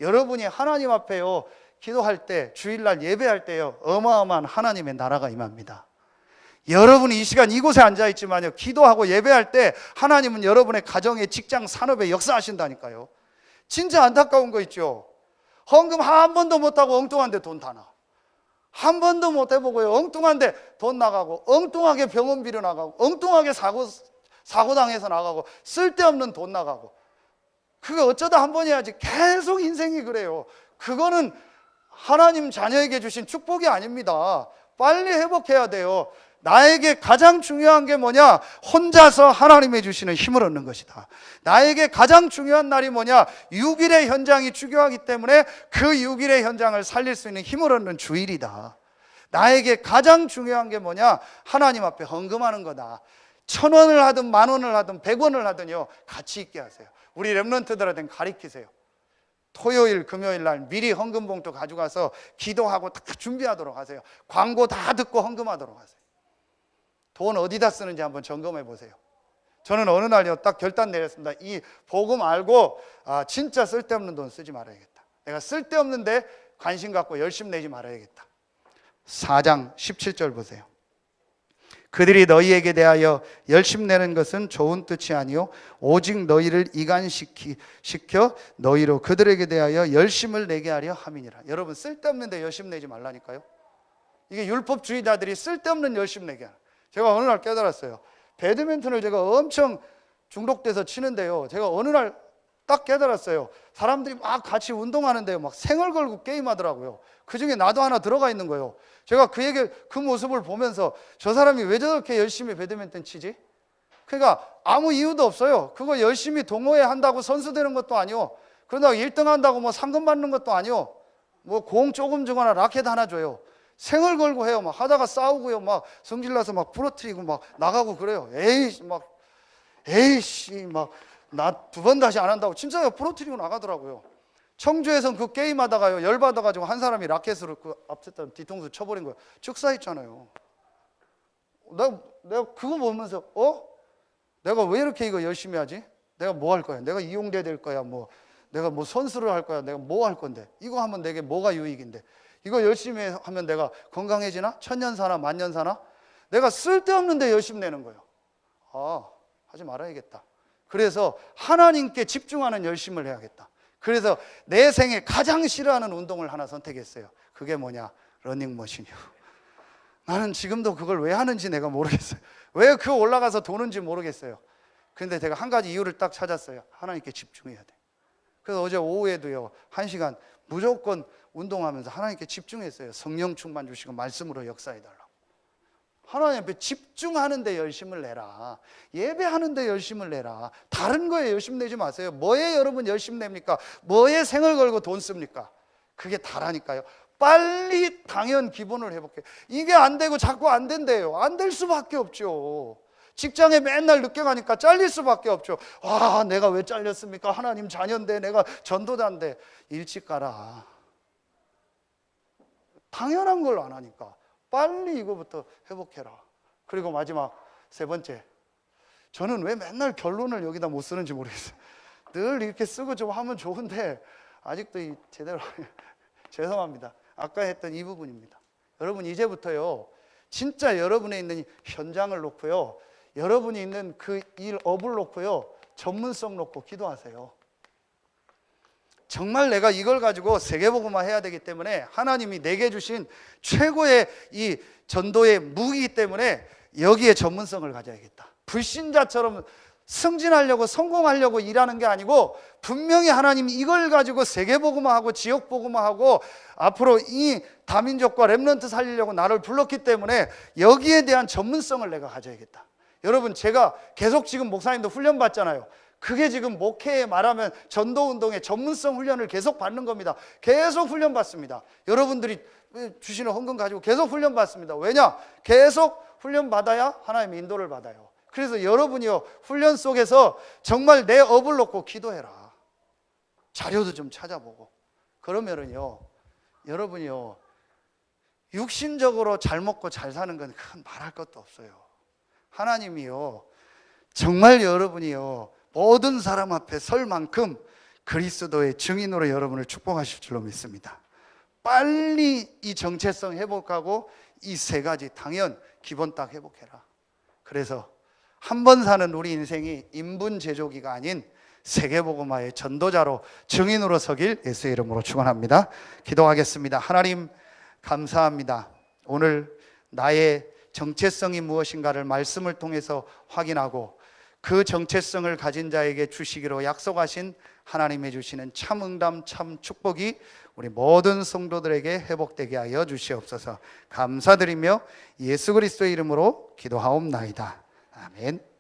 여러분이 하나님 앞에요 기도할 때, 주일날 예배할 때요 어마어마한 하나님의 나라가 임합니다. 여러분이 이 시간 이곳에 앉아있지만요 기도하고 예배할 때 하나님은 여러분의 가정에, 직장, 산업에 역사하신다니까요. 진짜 안타까운 거 있죠. 헌금 한 번도 못하고 엉뚱한데 돈 다 나. 한 번도 못 해보고요 엉뚱한데 돈 나가고, 엉뚱하게 병원비로 나가고, 엉뚱하게 사고당해서 나가고, 쓸데없는 돈 나가고. 그거 어쩌다 한 번 해야지. 계속 인생이 그래요. 그거는 하나님 자녀에게 주신 축복이 아닙니다. 빨리 회복해야 돼요. 나에게 가장 중요한 게 뭐냐? 혼자서 하나님이 주시는 힘을 얻는 것이다. 나에게 가장 중요한 날이 뭐냐? 6일의 현장이 중요하기 때문에 그 6일의 현장을 살릴 수 있는 힘을 얻는 주일이다. 나에게 가장 중요한 게 뭐냐? 하나님 앞에 헌금하는 거다. 1,000원을 하든 10,000원을 하든 100원을 하든요 같이 있게 하세요. 우리 렘넌트들한테는 가르치세요. 토요일, 금요일 날 미리 헌금 봉투 가져가서 기도하고 다 준비하도록 하세요. 광고 다 듣고 헌금하도록 하세요. 돈 어디다 쓰는지 한번 점검해 보세요. 저는 어느 날요 딱 결단 내렸습니다. 이 복음 알고 진짜 쓸데없는 돈 쓰지 말아야겠다. 내가 쓸데없는데 관심 갖고 열심 내지 말아야겠다. 4장 17절 보세요. 그들이 너희에게 대하여 열심 내는 것은 좋은 뜻이 아니요 오직 너희를 이간시켜 너희로 그들에게 대하여 열심을 내게 하려 함이니라. 여러분, 쓸데없는데 열심 내지 말라니까요. 이게 율법주의자들이 쓸데없는 열심 내게 하는. 제가 어느 날 깨달았어요. 배드민턴을 제가 엄청 중독돼서 치는데요, 제가 어느 날 딱 깨달았어요. 사람들이 막 같이 운동하는데요, 막 생을 걸고 게임하더라고요. 그 중에 나도 하나 들어가 있는 거예요. 제가 그 모습을 보면서 저 사람이 왜 저렇게 열심히 배드민턴 치지? 그러니까 아무 이유도 없어요. 그거 열심히 동호회 한다고 선수 되는 것도 아니요, 그러다가 1등 한다고 뭐 상금 받는 것도 아니요, 뭐 공 조금 주거나 라켓 하나 줘요. 생을 걸고 해요. 막 하다가 싸우고요, 막 성질나서 막 부러뜨리고 막 나가고 그래요. 에이씨 막 나 2번 다시 안 한다고 진짜 부러뜨리고 나가더라고요. 청주에선 그 게임하다가요 열받아가지고 한 사람이 라켓으로 그 앞에다 뒤통수 쳐버린 거예요. 즉사했잖아요. 내가 그거 보면서 내가 왜 이렇게 이거 열심히 하지? 내가 뭐 할 거야? 내가 이용대 될 거야? 뭐 내가 뭐 선수를 할 거야? 내가 뭐 할 건데? 이거 하면 내게 뭐가 유익인데? 이거 열심히 하면 내가 건강해지나? 천년 사나? 만년 사나? 내가 쓸데없는데 열심 내는 거예요. 하지 말아야겠다. 그래서 하나님께 집중하는 열심을 해야겠다. 그래서 내 생에 가장 싫어하는 운동을 하나 선택했어요. 그게 뭐냐? 러닝머신이요. 나는 지금도 그걸 왜 하는지 내가 모르겠어요. 왜 그 올라가서 도는지 모르겠어요. 근데 제가 한 가지 이유를 딱 찾았어요. 하나님께 집중해야 돼. 그래서 어제 오후에도요 1시간 무조건 운동하면서 하나님께 집중했어요. 성령 충만 주시고 말씀으로 역사해달라고. 하나님 앞에 집중하는 데 열심을 내라. 예배하는 데 열심을 내라. 다른 거에 열심 내지 마세요. 뭐에 여러분 열심 냅니까? 뭐에 생을 걸고 돈 씁니까? 그게 다라니까요. 빨리 당연 기본을 회복해. 이게 안 되고 자꾸 안 된대요. 안 될 수밖에 없죠. 직장에 맨날 늦게 가니까 잘릴 수밖에 없죠. 내가 왜 잘렸습니까? 하나님 자녀인데, 내가 전도자인데. 일찍 가라. 당연한 걸 안 하니까 빨리 이거부터 회복해라. 그리고 마지막 3번째, 저는 왜 맨날 결론을 여기다 못 쓰는지 모르겠어요. 늘 이렇게 쓰고 좀 하면 좋은데 아직도 제대로 죄송합니다. 아까 했던 이 부분입니다. 여러분, 이제부터요 진짜 여러분에 있는 현장을 놓고요, 여러분이 있는 그 일 업을 놓고요 전문성 놓고 기도하세요. 정말 내가 이걸 가지고 세계복음화 해야 되기 때문에 하나님이 내게 주신 최고의 이 전도의 무기이기 때문에 여기에 전문성을 가져야겠다. 불신자처럼 승진하려고 성공하려고 일하는 게 아니고 분명히 하나님이 이걸 가지고 세계복음화하고 지역복음화하고 앞으로 이 다민족과 렘넌트 살리려고 나를 불렀기 때문에 여기에 대한 전문성을 내가 가져야겠다. 여러분, 제가 계속 지금 목사님도 훈련 받잖아요. 그게 지금 목회에 말하면 전도운동의 전문성 훈련을 계속 받는 겁니다. 계속 훈련 받습니다. 여러분들이 주시는 헌금 가지고 계속 훈련 받습니다. 왜냐? 계속 훈련 받아야 하나님의 인도를 받아요. 그래서 여러분이요 훈련 속에서 정말 내 업을 놓고 기도해라. 자료도 좀 찾아보고. 그러면은요 여러분이요 육신적으로 잘 먹고 잘 사는 건 큰 말할 것도 없어요. 하나님이요 정말 여러분이요 모든 사람 앞에 설 만큼 그리스도의 증인으로 여러분을 축복하실 줄로 믿습니다. 빨리 이 정체성 회복하고 이 3가지 당연 기본 딱 회복해라. 그래서 한 번 사는 우리 인생이 인분 제조기가 아닌 세계복음화의 전도자로 증인으로 서길 예수의 이름으로 축원합니다. 기도하겠습니다. 하나님 감사합니다. 오늘 나의 정체성이 무엇인가를 말씀을 통해서 확인하고 그 정체성을 가진 자에게 주시기로 약속하신 하나님의 주시는 참 응답, 참 축복이 우리 모든 성도들에게 회복되게 하여 주시옵소서. 감사드리며 예수 그리스도의 이름으로 기도하옵나이다. 아멘.